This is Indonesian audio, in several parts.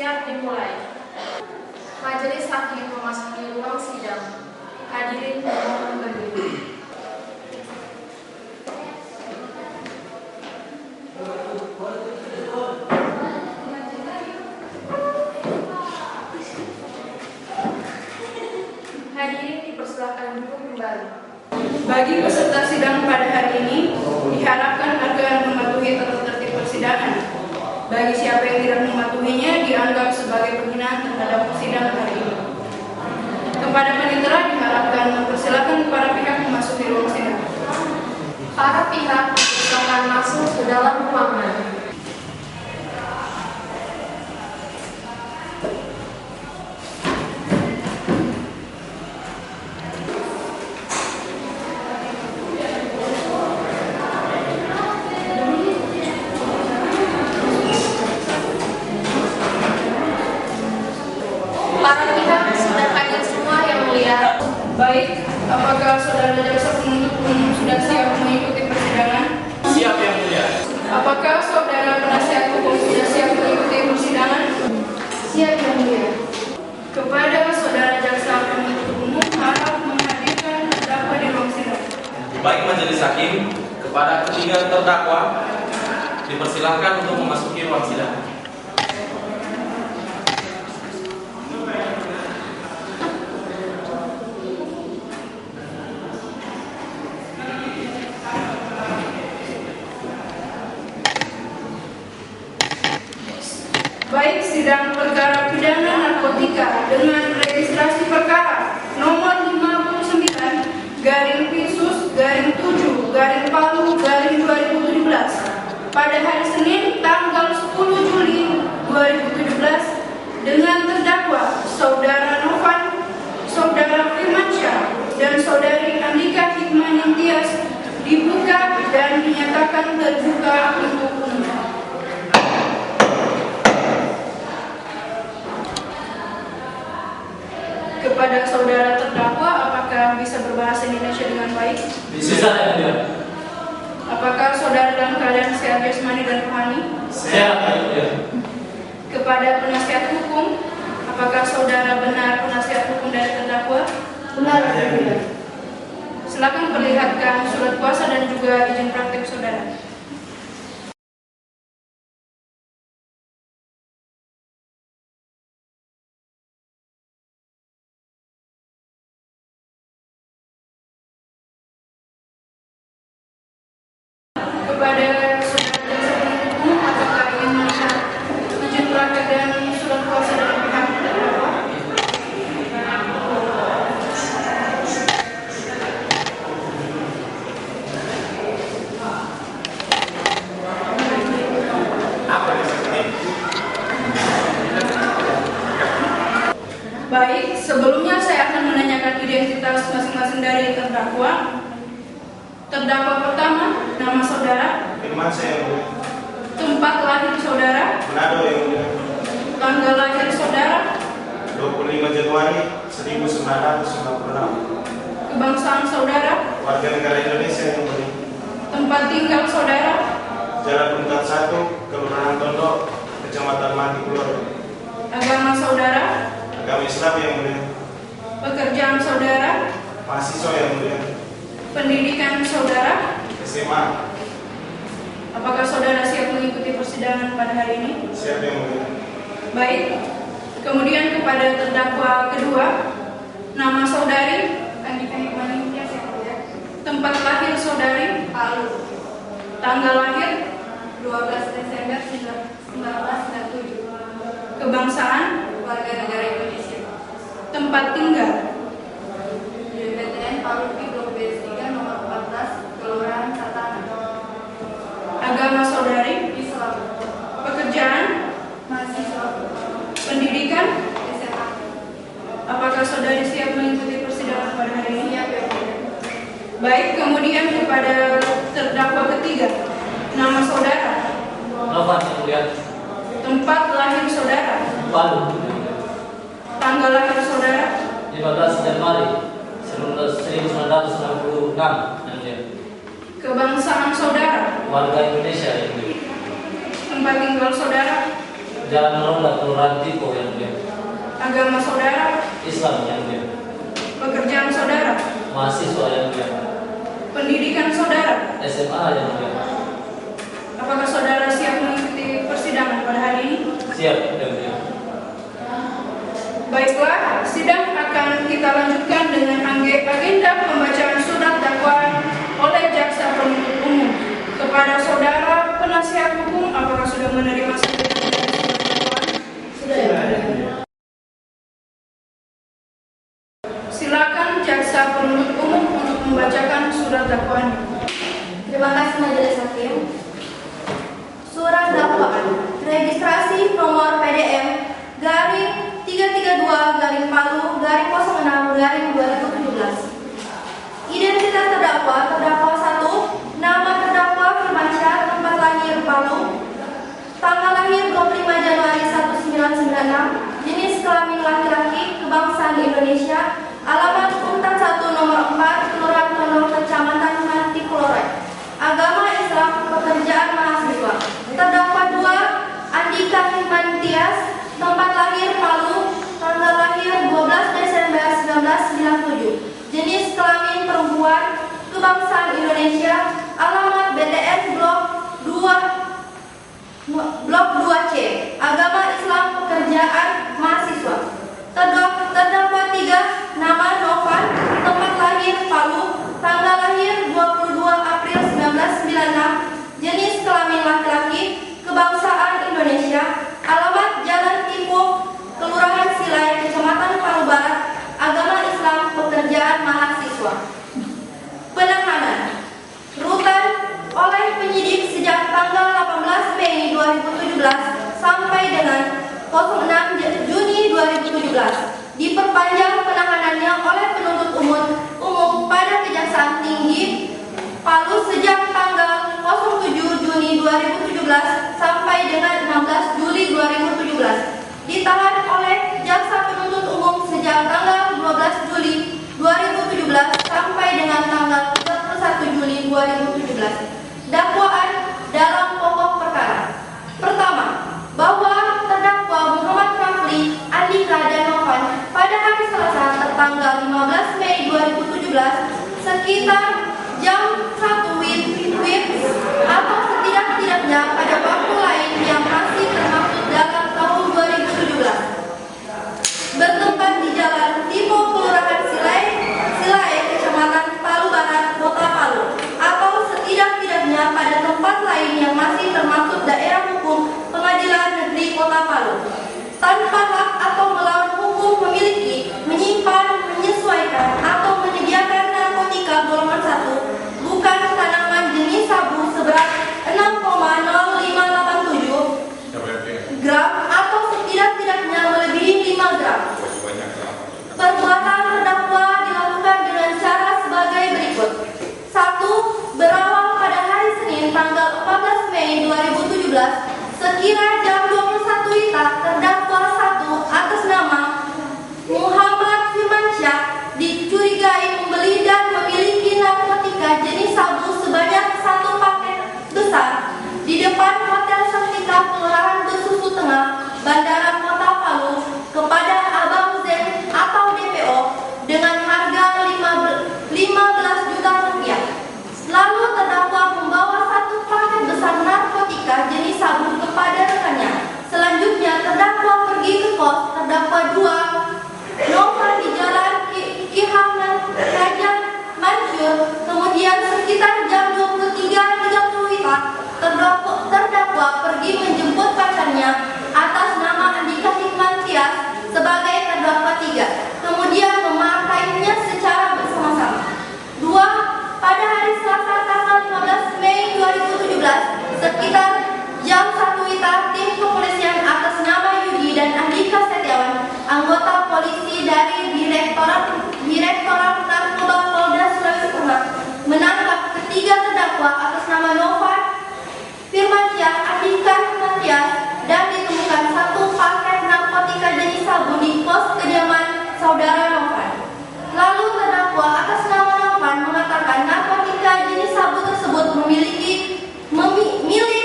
Siap dimulai. Majelis hakim memasuki ruang sidang. Hadirin mohon berdiri. Hadirin dipersilakan duduk kembali. Bagi peserta sidang pada hari ini, diharapkan agar mematuhi tata tertib persidangan. Bagi siapa yang tidak mematuhinya, dianggap sebagai penghinaan terhadap persidangan hari ini. Kepada panitera diharapkan mempersilakan para pihak memasuki ruang sidang. Para pihak silakan masuk ke dalam ruangan. Para pihak sudah hadir semua yang mulia. Baik, apakah saudara jaksa penuntut umum sudah siap mengikuti persidangan? Siap yang mulia. Apakah saudara penasihat hukum sudah siap mengikuti persidangan? Siap yang mulia. Kepada saudara jaksa penuntut umum harap menghadirkan terdakwa di ruang sidang. Baik majelis hakim, kepada ketiga terdakwa dipersilahkan untuk memasuki ruang sidang. Baik, sidang perkara pidana narkotika dengan registrasi perkara nomor 59-Pinsus-7-Palu-2017 pada hari Senin tanggal 10 Juli 2017 dengan terdakwa Saudara Novan, Saudara Firmansyah, dan Saudari Andika Hikmah Ningtyas dibuka dan dinyatakan terbuka untuk umum. Kepada saudara terdakwa, apakah bisa berbahasa Indonesia dengan baik? Bisa ya. Apakah saudara dalam keadaan sehat jasmani dan rohani? Siap ya. Kepada penasihat hukum, apakah saudara benar penasihat hukum dari terdakwa? Benar yang mulia. Silakan perlihatkan surat kuasa dan juga izin praktik saudara. Kepada saudara jaksa penuntut umum, apakah ingin melihat izin praktek dan surat kuasa dari pihak terdakwa? Baik, sebelumnya saya akan menanyakan identitas masing-masing dari terdakwa. Terdakwa pertama, nama saudara, Firmansyah yang mulia. tempat lahir saudara, Manado yang mulia. tanggal lahir saudara, 25 Januari 1996. kebangsaan saudara, Warga negara Indonesia yang mulia. tempat tinggal saudara, Jalan Puntat 1, Kelurahan Tondo, Kecamatan Mati Kulon. agama saudara, Agama Islam yang mulia. pekerjaan saudara, Mahasiswa yang mulia. pendidikan saudara. SMA. Apakah saudara siap mengikuti persidangan pada hari ini? Siap yang mulia. Baik. Kemudian kepada terdakwa kedua, nama saudari Andika Hikmah Ningtyas yang mulia. Tempat lahir saudari Palu. tanggal lahir, 12 Desember 1997. kebangsaan, Warga negara Indonesia. tempat tinggal, DPTN Palu Blok B3 nomor 14 Kelurahan Satana. agama saudari, Islam. pekerjaan, Mahasiswa. pendidikan. SMA. Apakah saudari siap mengikuti persidangan pada hari ini? Siap yang mulia. Baik, kemudian kepada terdakwa ketiga, nama saudara, Novan yang mulia. tempat lahir saudara, Palu. tanggal lahir saudara, 15 Januari 1996 yang mulia. kebangsaan saudara, Warga Indonesia yang mulia. tempat tinggal saudara, Jalan Ronda, Kelurahan Tipo yang mulia. Agama saudara, Islam yang mulia. pekerjaan saudara, Mahasiswa yang mulia. pendidikan saudara. SMA yang mulia. Apakah saudara siap mengikuti persidangan pada hari ini? Siap yang mulia. Baiklah, sidang akan kita lanjutkan dengan agenda pembacaan surat dakwaan oleh jaksa penuntut umum kepada saudara penasihat hukum. Apakah sudah menerima surat dakwaan? Sudah. Silakan jaksa penuntut umum untuk membacakan surat dakwaan. Terima kasih Majelis Hakim. Surat dakwaan registrasi nomor PDM garing 332 garing Palu garing 06 garing 2017. Identitas terdakwa: terdakwa 1, nama terdakwa Firmansyah, tempat lahir Palu, tanggal lahir 25 Januari 1996, jenis kelamin laki-laki, kebangsaan Indonesia, alamat Untan 1 nomor 4, Kelurahan Tondong, Kecamatan Mati Pulorai, agama Islam, pekerjaan mahasiswa. Terdakwa 2, Andika Hikmantias, tempat lahir Palu, tanggal lahir 12 Desember 1997, jenis kelamin perempuan, kebangsaan Indonesia, alamat BTS Blok 2C, agama Islam, pekerjaan mahasiswa. Terdakwa 3, nama Novan, tempat lahir Palu, tanggal lahir 22 April 1996, jenis kelamin laki-laki, kebangsaan Indonesia, alamat Jalan Tipo, Kelurahan Silai, Kecamatan Palu Barat, agama Islam, pekerjaan mahasiswa. Penahanan rutan oleh penyidik sejak tanggal 18 Mei 2017 sampai dengan 06 Juni 2017. Diperpanjang penahanannya oleh penuntut umum pada Kejaksaan Tinggi Palu sejak tanggal 07 Juni 2017 sampai dengan 16 Juli 2017. Ditahan oleh Jaksa Penuntut Umum sejak tanggal 12 Juli 2017 sampai dengan tanggal 31 Juli 2017. Dakwaan dalam pokok perkara. Pertama, bahwa terdakwa Muhammad Rafli, Andika dan Novan pada hari Selasa tertanggal 15 Mei 2017 sekitar jam 1 WIB atau setidak-tidaknya pada waktu lain yang masih termaktub dalam tahun 2017 bertempat di Jalan Tipo, Kelurahan Silai, Kecamatan Palu Barat, Kota Palu, atau setidak-tidaknya pada tempat lain yang masih termaktub daerah hukum Pengadilan Negeri Kota Palu, tanpa hak atau melawan hukum memiliki, menyimpan, menyesuaikan, atau menyediakan narkotika golongan 1, bukan tanaman jenis sabu seberat 6,0587 gram atau setidak-tidaknya melebihi 5 gram. Perbuatan terdakwa dilakukan dengan cara sebagai berikut. 1. Berawal pada hari Senin tanggal 14 Mei 2017 sekira jam 21 WITA, terdakwa 1 atas nama Muhammad Firmansyah dicurigai membeli dan memiliki narkotika jenis sabu sebanyak 1 paket besar di depan Hotel Santika, Kelurahan Besusu Tengah, Bandara Kota Palu kepada Abang Zen atau DPO dengan harga 15 juta rupiah. Lalu terdakwa membawa 1 paket besar narkotika jenis sabu kepada rekannya. Selanjutnya terdakwa pergi ke kos terdakwa 2 Novan di Jalan Kihaman Raja Mansur. Kemudian sekitar jam 23.30 WITA terdakwa pergi menjemput pacarnya atas nama Andika Hikmantias sebagai terdakwa 3, kemudian memakainya secara bersama-sama. 2. Pada hari Selasa tanggal 15 Mei 2017 sekitar jam 1 WITA, tim kepolisian atas nama Yudi dan Andika Setiawan, anggota polisi dari Direktorat Narkoba Polda Sulawesi Tengah, menangkap ketiga terdakwa atas nama Novan Firmansyah, Andika Hikmantias, dan ditemukan 1 paket narkotika jenis sabu di kos kediaman saudara Novan. Lalu terdakwa atas nama Novan mengatakan narkotika jenis sabu tersebut milik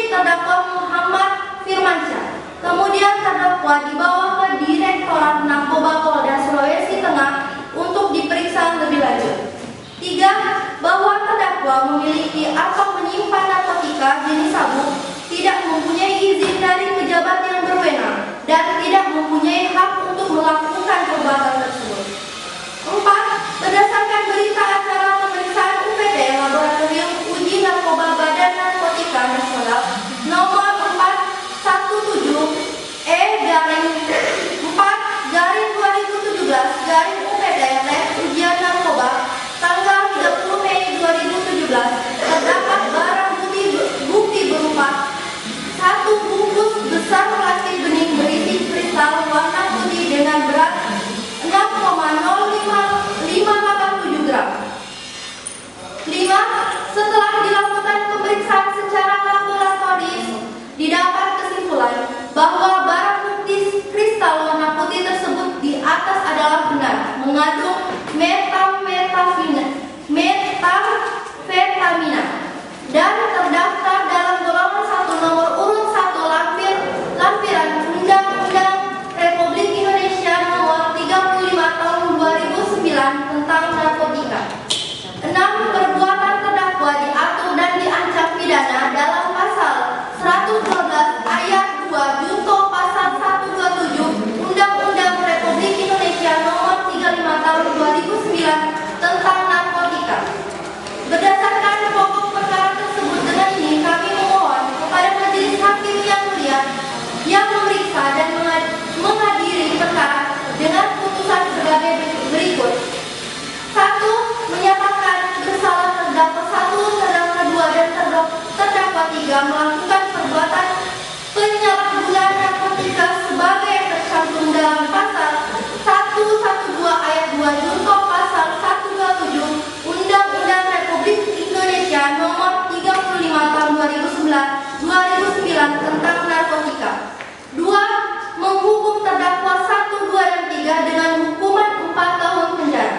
terdakwa Muhammad Firmansyah. Kemudian terdakwa dibawa ke Direktorat Narkoba Polda Sulawesi Tengah untuk diperiksa lebih lanjut. 3. Bahwa terdakwa memiliki atau menyimpan narkotika jenis sabu, tidak mempunyai izin dari pejabat yang berwenang, dan tidak mempunyai hak untuk melakukan perbuatan tersebut. 4. Berdasarkan berita acara pemeriksaan UPT Laboratorium Uji Narkoba Badan Narkotika Nasional nomor 4/4/2017 Lab Ujian Narkoba tanggal 30 Mei 2017 terdapat barang bukti berupa 1 bungkus besar plastik bening berisi kristal warna putih dengan berat 6,05587 gram. 5. Setelah dilakukan pemeriksaan secara laboratoris, didapat kesimpulan bahwa barang bukti kristal warna putih tersebut di atas adalah benar mengandung metamfetamina dan terdaftar dalam golongan 1 nomor urut 1 lampiran Undang-Undang Republik Indonesia nomor 35 tahun 2009 tentang narkotika. 6. Perbuatan terdakwa diatur dan diancam pidana dalam pasal 112 ayat 2 junto pasal 127 Undang-Undang Republik Indonesia nomor 35 tahun 2009 tentang narkotika. Berdasarkan pokok perkara tersebut, dengan ini kami memohon kepada majelis hakim yang mulia yang memeriksa dan menghadiri perkara dengan putusan sebagai berikut. 1. Menyatakan bersalah terdakwa 1, terdakwa 2, dan terdakwa 3 melakukan perbuatan penyalahgunaan narkotika sebagai yang tercantum dalam pasal 112 ayat 2 junto pasal 127 Undang-Undang Republik Indonesia nomor 35 tahun 2009 tentang narkotika. 2. Menghukum terdakwa 1, 2, dan 3 dengan hukuman 4 tahun penjara.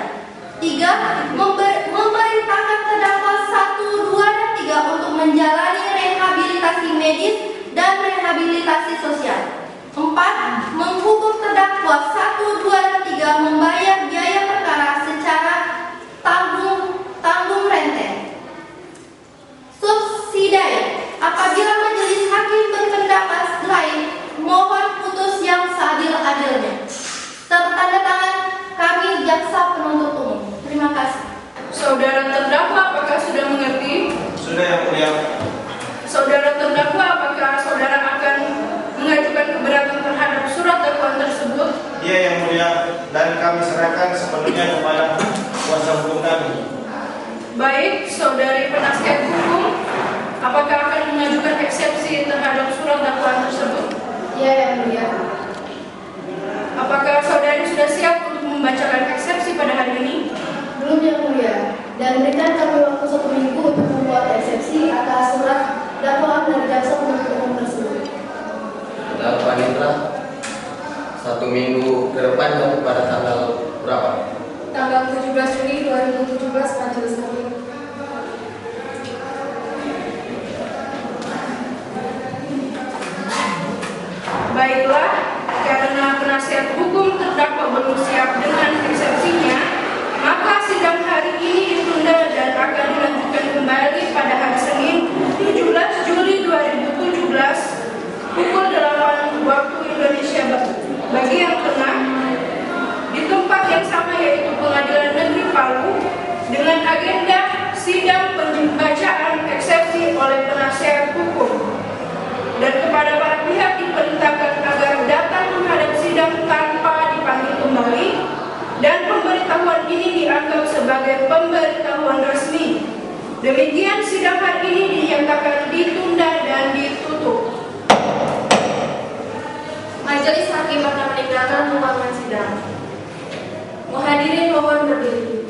3. Memerintahkan terdakwa 1, 2, dan 3 untuk menjalani rehabilitasi medis dan rehabilitasi sosial. 4. Menghukum terdakwa 1, 2, dan 3 membayar biaya perkara secara tanggung renteng. Subsidiary. Apabila majelis hakim berpendapat lain, mohon putus yang seadil-adilnya. Tertanda tangan kami jaksa penuntut umum. Terima kasih. Saudara terdakwa, apakah sudah mengerti? Sudah, Yang Mulia. Saudara terdakwa, apakah saudara akan mengajukan keberatan terhadap surat dakwaan tersebut? Iya, Yang Mulia, dan kami serahkan sepenuhnya kepada kuasa hukum kami. Baik, saudari penasihat hukum, apakah akan mengajukan eksepsi terhadap surat dakwaan tersebut? Ya, Yang Mulia. Apakah saudari sudah siap untuk membacakan eksepsi pada hari ini? Belum, Yang Mulia. Dan berikan kami waktu 1 minggu untuk membuat eksepsi atas surat dakwaan dari jaksa penuntut umum tersebut. Saudara Panitra, 1 minggu ke depan atau pada tanggal berapa? Tanggal 17 Juli 2017 majelis hakim. Baiklah, karena penasihat hukum terdakwa belum siap dengan eksepsinya, maka sidang hari ini ditunda dan akan dilanjutkan kembali pada hari Senin 17 Juli 2017 pukul 8 waktu Indonesia bagian tengah di tempat yang sama, yaitu Pengadilan Negeri Palu, dengan agenda sidang pembacaan eksepsi oleh penasihat hukum. Dan kepada para pihak diperintahkan agar datang menghadap sidang tanpa dipanggil kembali, dan pemberitahuan ini dianggap sebagai pemberitahuan resmi. Demikian sidang hari ini dinyatakan ditunda dan ditutup. Majelis hakim akan meninggalkan ruangan sidang. Hadirin mohon berdiri.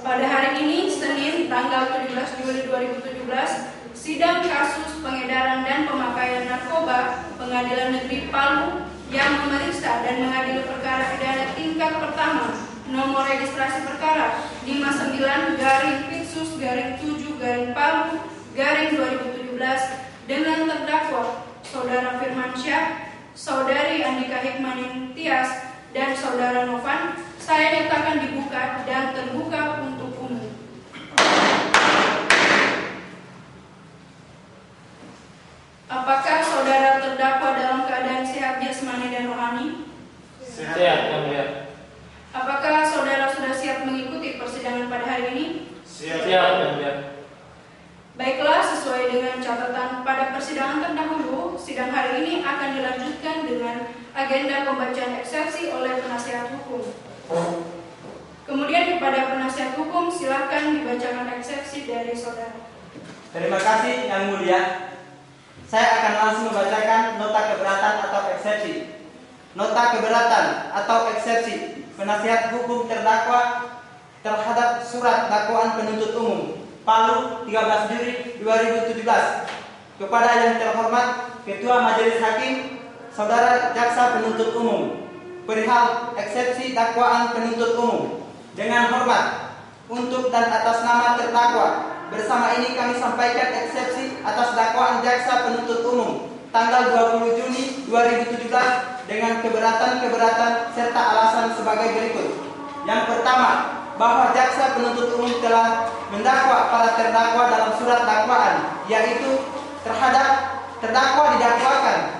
Pada hari ini, Senin, tanggal 17 Juli 2017, sidang kasus pengedaran dan pemakaian narkoba Pengadilan Negeri Palu yang memeriksa dan mengadili perkara pidana tingkat pertama nomor registrasi perkara 59-Pitsus-7-Palu-2017 dengan terdakwa Saudara Firmansyah, Saudari Andika Hikmanin Tias, dan Saudara Novan, saya nyatakan dibuka dan terbuka untuk umum. Apakah saudara terdakwa dalam keadaan sehat jasmani dan rohani? Sehat, Yang mulia. Apakah saudara sudah siap mengikuti persidangan pada hari ini? Siap. Yang mulia. Baiklah, sesuai dengan catatan pada persidangan terdahulu, sidang hari ini akan dilanjutkan dengan agenda pembacaan eksepsi oleh penasihat hukum. Kemudian kepada penasihat hukum, silakan dibacakan eksepsi dari saudara. Terima kasih Yang Mulia. Saya akan langsung membacakan nota keberatan atau eksepsi. Nota keberatan atau eksepsi penasihat hukum terdakwa terhadap surat dakwaan penuntut umum Palu 13 Juli 2017 kepada yang terhormat Ketua Majelis Hakim Saudara Jaksa Penuntut Umum perihal eksepsi dakwaan penuntut umum. Dengan hormat, untuk dan atas nama terdakwa, bersama ini kami sampaikan eksepsi atas dakwaan Jaksa Penuntut Umum tanggal 20 Juni 2017 dengan keberatan-keberatan serta alasan sebagai berikut. Yang pertama, bahwa Jaksa Penuntut Umum telah mendakwa para terdakwa dalam surat dakwaan, yaitu terhadap terdakwa didakwakan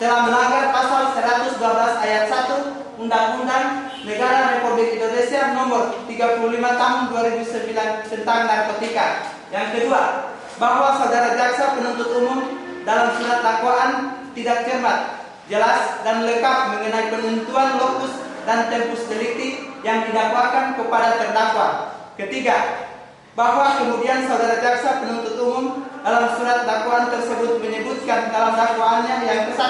telah melanggar pasal 112 ayat 1 Undang-Undang Negara Republik Indonesia Nomor 35 Tahun 2009 tentang narkotika. Yang kedua, bahwa saudara Jaksa Penuntut Umum dalam surat dakwaan tidak cermat, jelas dan lengkap mengenai penentuan lokus dan tempus delicti yang didakwakan kepada terdakwa. Ketiga, bahwa kemudian saudara Jaksa Penuntut Umum dalam surat dakwaan tersebut menyebutkan dalam dakwaannya yang ke-1,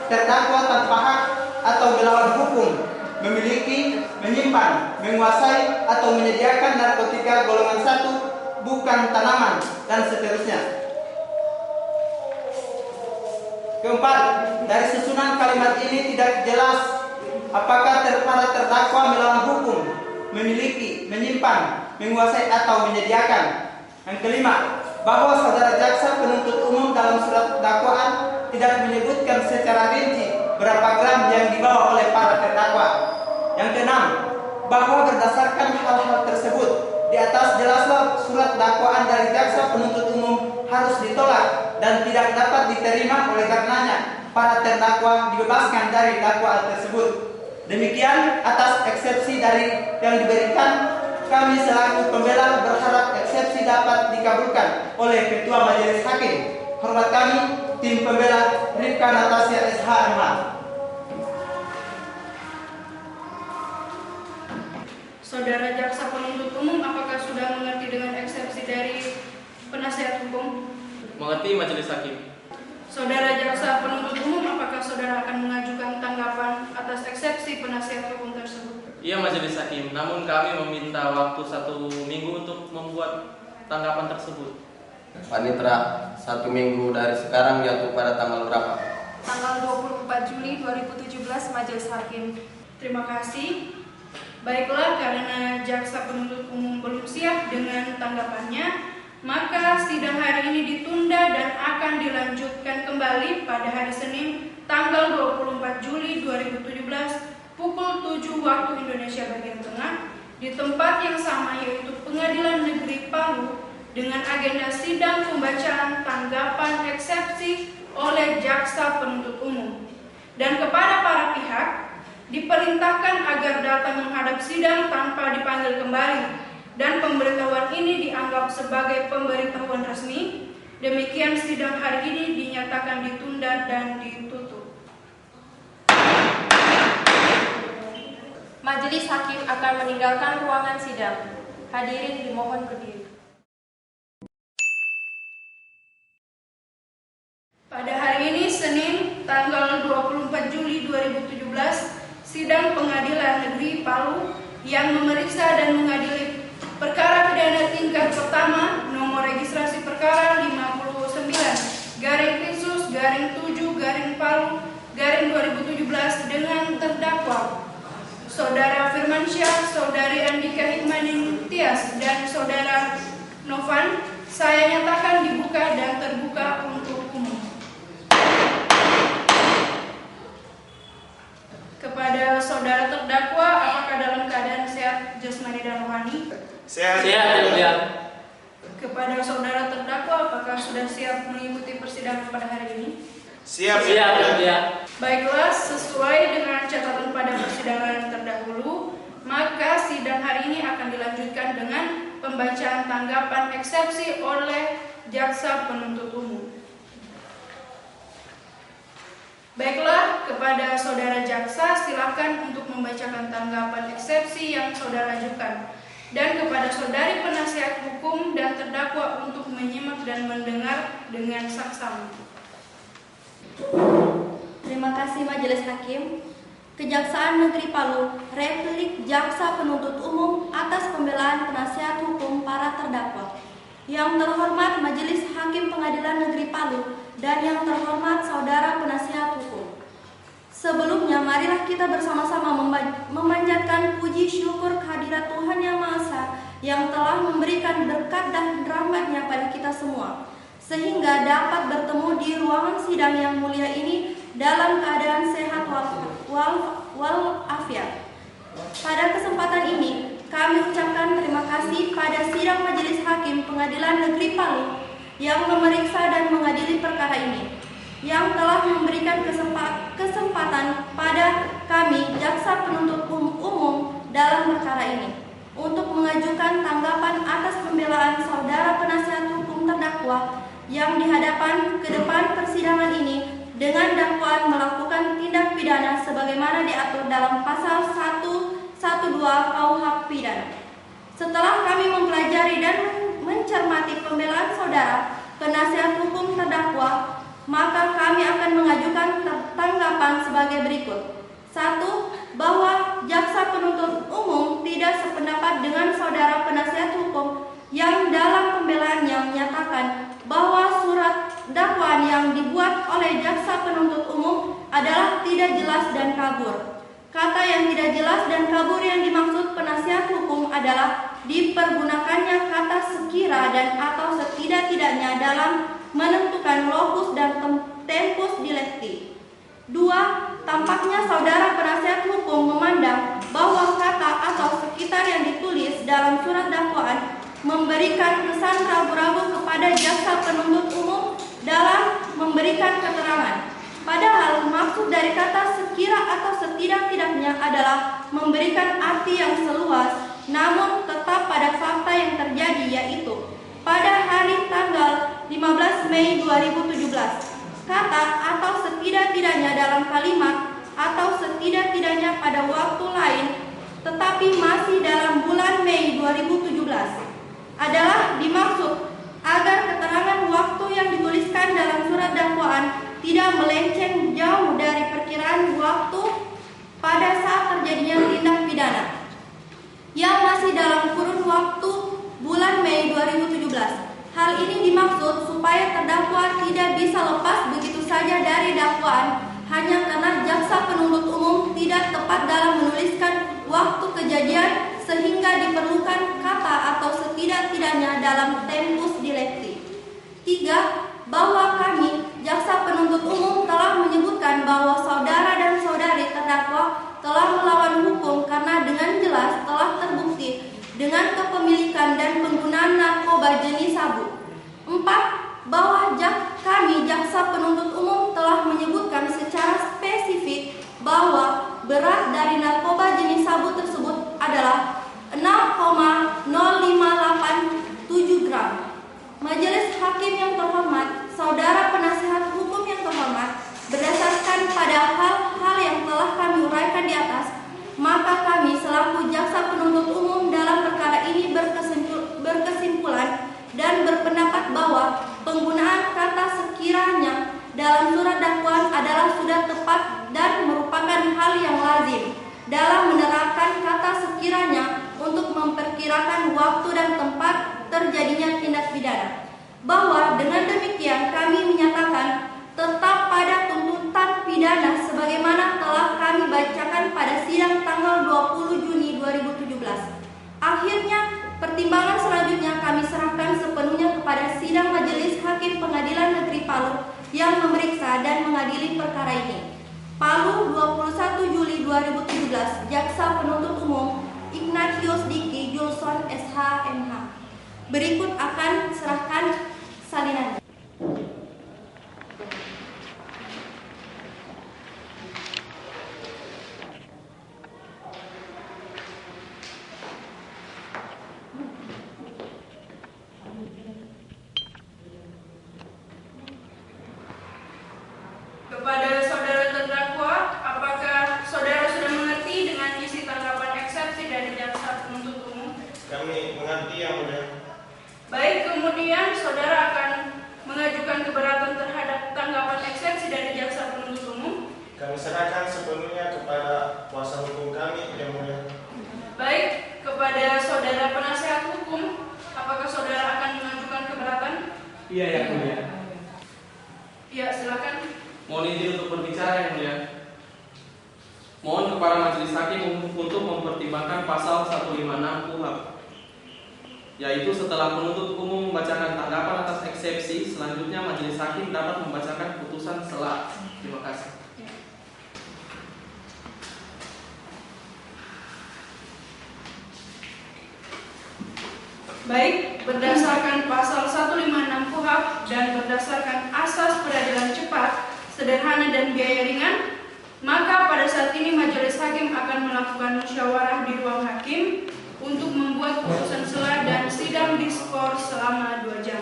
terdakwa tanpa hak atau melawan hukum memiliki, menyimpan, menguasai atau menyediakan narkotika golongan 1 bukan tanaman dan seterusnya. Keempat, dari susunan kalimat ini tidak jelas apakah para terdakwa melawan hukum, memiliki, menyimpan, menguasai atau menyediakan. Yang kelima, bahwa saudara Jaksa Penuntut Umum dalam surat dakwaan tidak menyebutkan secara rinci berapa gram yang dibawa oleh para terdakwa. Yang keenam, bahwa berdasarkan hal-hal tersebut, di atas jelaslah surat dakwaan dari Jaksa Penuntut Umum harus ditolak dan tidak dapat diterima, oleh karenanya para terdakwa dibebaskan dari dakwaan tersebut. Demikian atas eksepsi dari yang diberikan, kami selaku pembela berharap eksepsi dapat dikabulkan oleh Ketua Majelis Hakim. Hormat kami, tim pembela Rifka Natasha SHMH. Saudara Jaksa Penuntut Umum, apakah sudah mengerti dengan eksepsi dari penasihat hukum? Mengerti Majelis Hakim. Saudara Jaksa Penuntut Umum, apakah saudara akan mengajukan tanggapan atas eksepsi penasihat hukum tersebut? Iya Majelis Hakim, namun kami meminta waktu 1 minggu untuk membuat tanggapan tersebut. Panitra, 1 minggu dari sekarang jatuh pada tanggal berapa? Tanggal 24 Juli 2017 Majelis Hakim. Terima kasih. Baiklah, karena Jaksa Penuntut Umum belum siap dengan tanggapannya, maka sidang hari ini ditunda dan akan dilanjutkan kembali pada hari Senin tanggal 24 Juli 2017 pukul 7 waktu Indonesia bagian tengah di tempat yang sama, yaitu Pengadilan Negeri Palu, dengan agenda sidang pembacaan tanggapan eksepsi oleh Jaksa Penuntut Umum. Dan kepada para pihak diperintahkan agar datang menghadap sidang tanpa dipanggil kembali, dan pemberitahuan ini dianggap sebagai pemberitahuan resmi. Demikian sidang hari ini dinyatakan ditunda dan ditutup. Majelis Hakim akan meninggalkan ruangan sidang. Hadirin dimohon berdiri. Pada hari ini Senin tanggal 24 Juli 2017, sidang Pengadilan Negeri Palu yang memeriksa dan mengadili perkara pidana tingkat pertama nomor registrasi perkara 59-Pitsus-7-Palu-2017 dengan terdakwa Saudara Firmansyah Firmansyah, Saudari Andika Hikmaning Tias, dan Saudara Novan, saya nyatakan dibuka dan terbuka untuk umum. Kepada saudara terdakwa, apakah dalam keadaan sehat jasmani dan rohani? Sehat. Kepada saudara terdakwa, apakah sudah siap mengikuti persidangan pada hari ini? Siap. Baiklah, sesuai dengan catatan pada persidangan terdahulu, maka sidang hari ini akan dilanjutkan dengan pembacaan tanggapan eksepsi oleh jaksa penuntut umum. Baiklah, kepada saudara jaksa silakan untuk membacakan tanggapan eksepsi yang saudara ajukan, dan kepada saudari penasihat hukum dan terdakwa untuk menyimak dan mendengar dengan saksama. Terima kasih Majelis Hakim. Kejaksaan Negeri Palu, Replik Jaksa Penuntut Umum atas pembelaan penasihat hukum para terdakwa. Yang terhormat Majelis Hakim Pengadilan Negeri Palu dan yang terhormat saudara penasihat hukum. Sebelumnya, marilah kita bersama-sama memanjatkan puji syukur kehadirat Tuhan Yang Maha Esa yang telah memberikan berkat dan rahmat-Nya pada kita semua, sehingga dapat bertemu di ruangan sidang yang mulia ini dalam keadaan sehat walafiat. Pada kesempatan ini, kami ucapkan terima kasih pada sidang Majelis Hakim Pengadilan Negeri Palu yang memeriksa dan mengadili perkara ini, yang telah memberikan kesempatan pada kami, jaksa penuntut umum dalam perkara ini, untuk mengajukan tanggapan atas pembelaan saudara penasihat hukum terdakwa yang dihadapan ke depan persidangan ini dengan dakwaan melakukan tindak pidana sebagaimana diatur dalam pasal 112 KUHP pidana. Setelah kami mempelajari dan mencermati pembelaan saudara penasihat hukum terdakwa, maka kami akan mengajukan tanggapan sebagai berikut. 1. Bahwa jaksa penuntut umum tidak sependapat dengan saudara penasihat hukum yang dalam pembelaannya menyatakan bahwa surat dakwaan yang dibuat oleh jaksa penuntut umum adalah tidak jelas dan kabur. Kata yang tidak jelas dan kabur yang dimaksud penasihat hukum adalah dipergunakannya kata sekira dan atau setidak-tidaknya dalam menentukan lokus dan tempus dilecti. 2. Tampaknya saudara penasihat hukum memandang bahwa kata atau sekitar yang ditulis dalam surat dakwaan memberikan kesan ragu-ragu kepada jaksa penuntut umum dalam memberikan keterangan. Padahal maksud dari kata sekira atau setidak-tidaknya adalah memberikan arti yang seluas, namun tetap pada fakta yang terjadi, yaitu pada hari tanggal 15 Mei 2017, kata atau setidak-tidaknya dalam kalimat atau setidak-tidaknya pada waktu lain, tetapi masih dalam bulan Mei 2017 adalah dimaksud agar keterangan waktu yang dituliskan dalam surat dakwaan tidak melenceng jauh dari perkiraan waktu pada saat terjadinya tindak pidana yang masih dalam kurun waktu bulan Mei 2017. Hal ini dimaksud supaya terdakwa tidak bisa lepas begitu saja dari dakwaan hanya karena jaksa penuntut umum tidak tepat dalam menuliskan waktu kejadian sehingga diperlukan kata atau setidak-tidaknya dalam tempus dilecti. 3. Bahwa kami, jaksa penuntut umum, telah menyebutkan bahwa saudara dan saudari terdakwa telah melawan hukum karena dengan jelas telah terbukti dengan kepemilikan dan penggunaan narkoba jenis sabu. 4. Bahwa kami, jaksa penuntut umum, telah menyebutkan secara spesifik bahwa berat dari narkoba jenis sabu tersebut adalah 0,0587 gram. Majelis Hakim yang terhormat, saudara penasihat hukum yang terhormat, berdasarkan pada hal-hal yang telah kami uraikan di atas, maka kami selaku jaksa penuntut umum dalam perkara ini berkesimpulan dan berpendapat bahwa penggunaan kata sekiranya dalam surat dakwaan adalah sudah tepat dan merupakan hal yang lazim dalam menerapkan kata sekiranya untuk memperkirakan waktu dan tempat terjadinya tindak pidana. Bahwa dengan demikian kami menyatakan tetap pada tuntutan pidana sebagaimana telah kami bacakan pada sidang tanggal 20 Juni 2017 Akhirnya, pertimbangan selanjutnya kami serahkan sepenuhnya kepada sidang Majelis Hakim Pengadilan Negeri Palu yang memeriksa dan mengadili perkara ini. Palu, 21 Juli 2017, Jaksa Penuntut Umum Ignatius Diki Julson SH MH. Berikut akan serahkan salinannya. Kepada saudara terdakwa, apakah saudara sudah mengerti dengan isi tanggapan eksepsi dari jaksa penuntut umum? Kami mengerti yang mulia. Baik, kemudian saudara akan mengajukan keberatan terhadap tanggapan eksepsi dari jaksa penuntut umum. Kami serahkan sepenuhnya kepada kuasa hukum kami yang mulia. Baik, kepada saudara penasihat hukum, apakah saudara akan mengajukan keberatan? Iya yang mulia. Ya, silakan. Mohon izin untuk berbicara yang mulia. Mohon kepada majelis hakim untuk mempertimbangkan pasal 156 KUHP, yaitu setelah penuntut umum membacakan tanggapan atas eksepsi, selanjutnya majelis hakim dapat membacakan putusan sela. Terima kasih. Baik, berdasarkan pasal 156 KUHP dan berdasarkan asas peradilan cepat, sederhana dan biaya ringan, maka pada saat ini majelis hakim akan melakukan musyawarah di ruang hakim untuk membuat putusan sela dan sidang diskors selama 2 jam.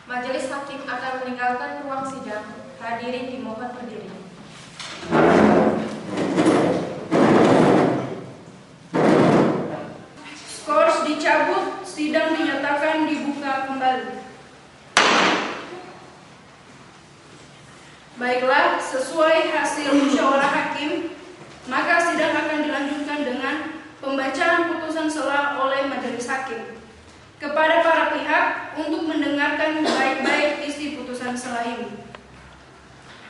Majelis Hakim akan meninggalkan ruang sidang. Hadirin dimohon berdiri. Skors dicabut, sidang dinyatakan dibuka kembali. Baiklah, sesuai hasil musyawarah hakim, maka sidang akan dilanjutkan dengan pembacaan putusan sela oleh majelis hakim kepada para pihak untuk mendengarkan baik-baik isi putusan sela ini.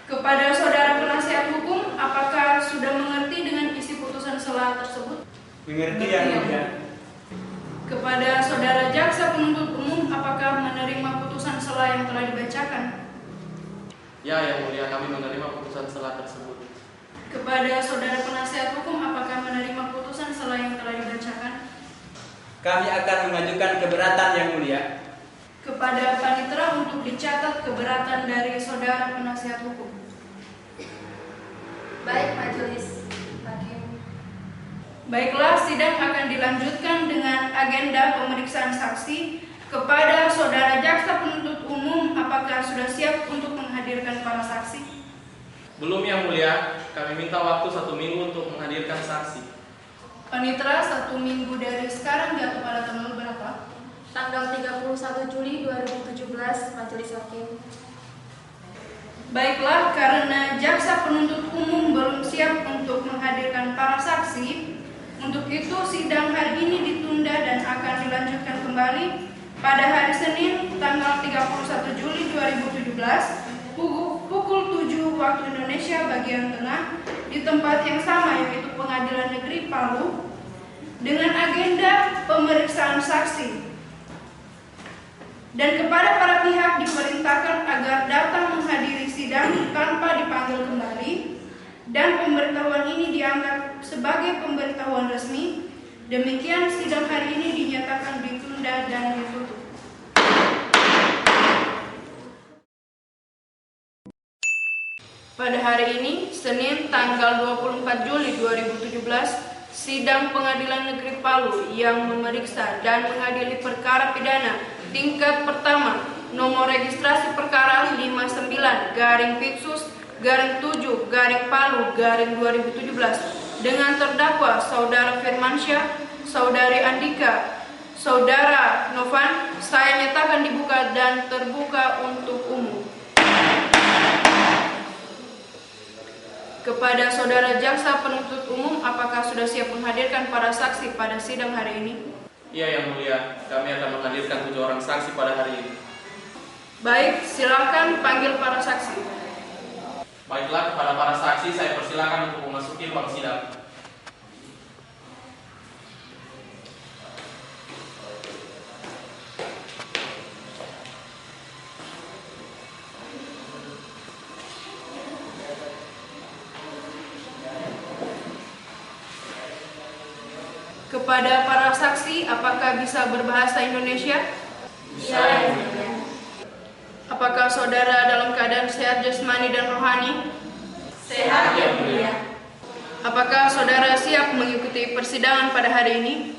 Kepada saudara penasihat hukum, apakah sudah mengerti dengan isi putusan sela tersebut? Mengerti yang mulia. Kepada saudara jaksa penuntut umum, apakah menerima putusan sela yang telah dibacakan? Ya, yang mulia, kami menerima putusan sela tersebut. Kepada saudara penasihat hukum, apakah menerima putusan sela yang telah dibacakan? Kami akan mengajukan keberatan yang mulia. Kepada panitera untuk dicatat keberatan dari saudara penasihat hukum. Baik, Majelis Hakim. Baiklah, sidang akan dilanjutkan dengan agenda pemeriksaan saksi. Kepada saudara jaksa penuntut umum, apakah sudah siap untuk menghadirkan para saksi? Belum yang mulia, kami minta waktu 1 minggu untuk menghadirkan saksi. Panitera, 1 minggu dari sekarang jatuh pada tanggal berapa? Tanggal 31 Juli 2017, Majelis Hakim. Baiklah, karena jaksa penuntut umum belum siap untuk menghadirkan para saksi, untuk itu sidang hari ini ditunda dan akan dilanjutkan kembali pada hari Senin tanggal 31 Juli 2017 pukul 7 waktu Indonesia bagian tengah di tempat yang sama, yaitu Pengadilan Negeri Palu, dengan agenda pemeriksaan saksi. Dan kepada para pihak diperintahkan agar datang menghadiri sidang tanpa dipanggil kembali, dan pemberitahuan ini dianggap sebagai pemberitahuan resmi. Demikian sidang hari ini dinyatakan ditunda dan ditutup. Pada hari ini, Senin tanggal 24 Juli 2017, sidang Pengadilan Negeri Palu yang memeriksa dan mengadili perkara pidana tingkat pertama nomor registrasi perkara 59-Pidana-7-Palu-Palu-2017 dengan terdakwa Saudara Firmansyah, Saudari Andika, Saudara Novan, saya nyatakan dibuka dan terbuka untuk umum. Kepada saudara jaksa penuntut umum, apakah sudah siap menghadirkan para saksi pada sidang hari ini? Iya yang mulia, kami akan menghadirkan 7 orang saksi pada hari ini. Baik, silakan panggil para saksi. Baiklah, kepada para saksi saya persilakan untuk memasuki ruang sidang. Kepada para saksi, apakah bisa berbahasa Indonesia? Iya, Yang Mulia. Apakah saudara dalam keadaan sehat jasmani dan rohani? Sehat, Yang Mulia. Apakah saudara siap mengikuti persidangan pada hari ini?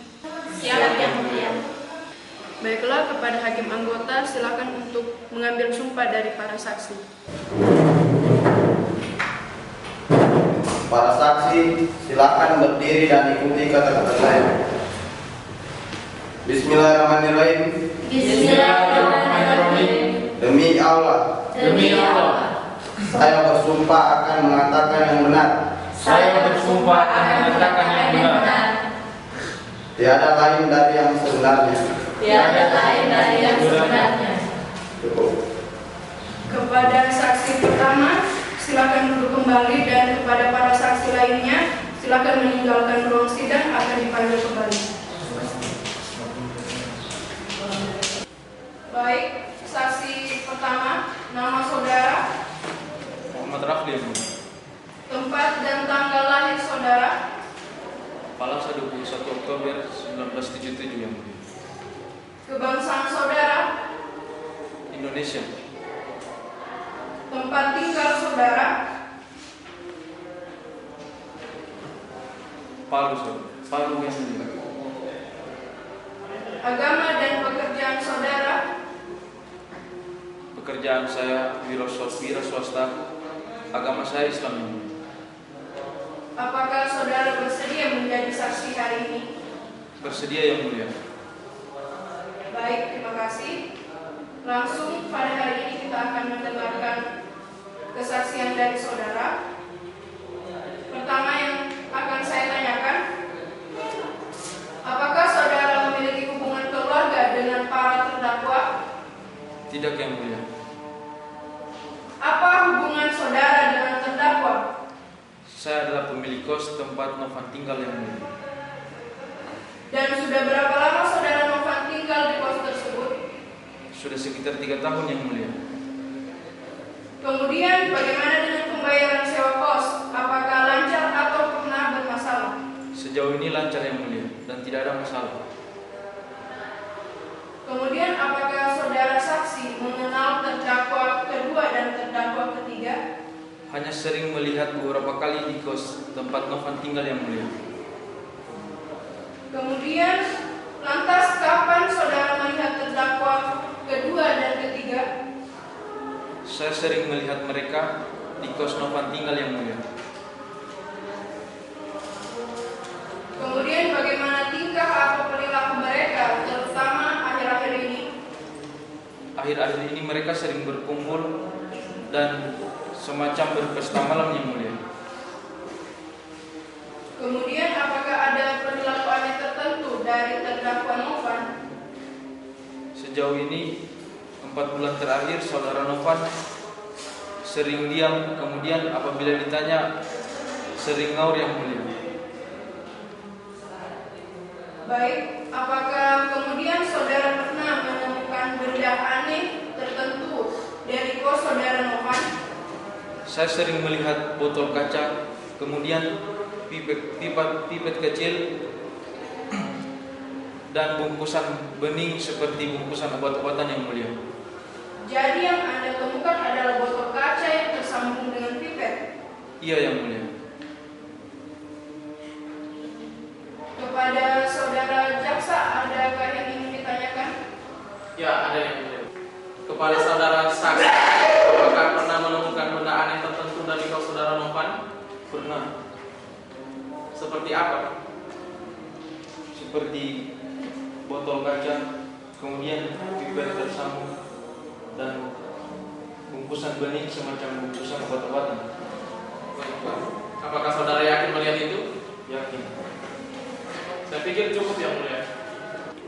Siap, Yang Mulia. Baiklah, kepada hakim anggota silakan untuk mengambil sumpah dari para saksi. Para saksi, silakan berdiri dan ikuti kata-kata saya. Bismillahirrahmanirrahim. Bismillahirrahmanirrahim. Demi Allah, Demi Allah, saya bersumpah akan mengatakan yang benar. saya bersumpah akan mengatakan yang benar. Tiada lain dari yang sebenarnya. Tiada lain dari yang sebenarnya. Cukup. Kepada saksi pertama, silakan duduk kembali, dan kepada para saksi lainnya, silakan meninggalkan ruang sidang akan dipanggil kembali. Baik, saksi pertama, nama saudara, Muhammad Rafli, Yang Mulia. tempat dan tanggal lahir saudara, Palangsa 21 Oktober 1977, Yang Mulia. kebangsaan saudara, Indonesia. tempat tinggal saudara, Palu, saudara. Palu, Yang Mulia. agama dan pekerjaan saudara, Pekerjaan saya wira swasta. Agama saya Islam, Yang Mulia. apakah saudara bersedia menjadi saksi hari ini? Bersedia, Yang Mulia. Baik, terima kasih. Langsung pada hari ini kita akan mendengarkan kesaksian dari saudara. Pertama yang akan saya tanyakan, apakah saudara memiliki hubungan keluarga dengan para terdakwa? Tidak, Yang Mulia. Apa hubungan saudara dengan terdakwa? Saya adalah pemilik kos tempat Novan tinggal, Yang Mulia. Dan sudah berapa lama saudara Novan tinggal di kos tersebut? Sudah sekitar 3 tahun, Yang Mulia. Kemudian bagaimana dengan pembayaran sewa kos? Apakah lancar atau pernah bermasalah? Sejauh ini lancar, Yang Mulia, dan tidak ada masalah. Kemudian apakah saudara saksi mengenal terdakwa kedua dan terdakwa ketiga? Hanya sering melihat beberapa kali di kos tempat Novan tinggal, Yang Mulia. Kemudian lantas kapan saudara melihat terdakwa kedua dan ketiga? Saya sering melihat mereka di kos Novan tinggal, Yang Mulia. Kemudian bagaimana tingkah atau perilaku mereka, terutama akhir-akhir ini? Akhir-akhir ini mereka sering berkumpul dan semacam berpesta malam, Yang Mulia. Kemudian apakah ada perilaku aneh tertentu dari terdakwa Novan? Sejauh ini 4 bulan terakhir saudara Novan sering diam, kemudian apabila ditanya sering ngaur, Yang Mulia. Baik, apakah kemudian saudara pernah menemukan benda aneh tertentu dari kos saudara Novan? Saya sering melihat botol kaca, kemudian pipet kecil dan bungkusan bening seperti bungkusan obat-obatan, Yang Mulia. Jadi yang Anda temukan adalah botol kaca yang tersambung dengan pipet. Iya, Yang Mulia. Kepada saudara jaksa, adakah yang ingin ditanyakan? Ya, ada, Yang Mulia. Kepada saudara saksi, apakah pernah menemukan benda aneh tertentu dari kos saudara Novan? Pernah. Seperti apa? Seperti botol kaca, kemudian pipet tersambung, dan bungkusan bening semacam bungkusan obat-obatan. Apakah saudara yakin melihat itu? Yakin. Saya pikir cukup, Yang Mulia.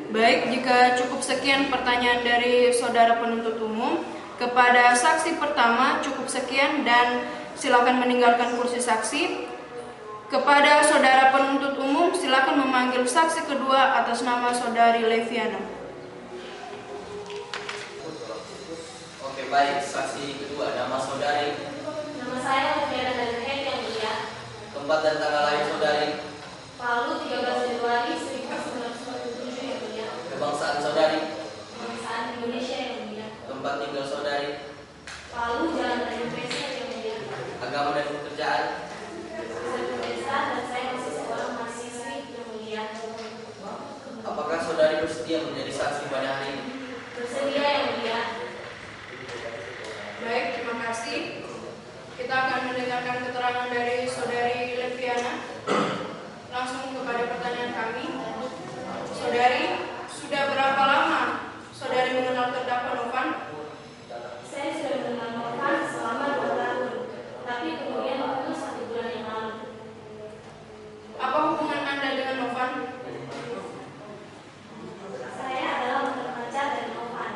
Baik, jika cukup sekian pertanyaan dari saudara penuntut umum. Kepada saksi pertama cukup sekian dan silakan meninggalkan kursi saksi. Kepada saudara penuntut umum silakan memanggil saksi kedua atas nama saudari Leviana. Oke, baik. Saksi kedua, nama saudari. Nama saya Leviana Nagahek, Yang Mulia. Tempat dan tanggal lahir saudari. Palu 13 Februari bersedia menjadi saksi pada hari ini? Bersedia yang mulia. Baik, terima kasih. Kita akan mendengarkan keterangan dari Saudari Leviana. Langsung kepada pertanyaan kami. Saudari, sudah berapa lama saudari mengenal terdakwa Novan? Saya sudah mengenal Novan selama 2 tahun, tapi kemudian putus 1 bulan yang lalu. Apa hubungan Anda dengan Novan? Saya adalah mantan pacar dari Novan.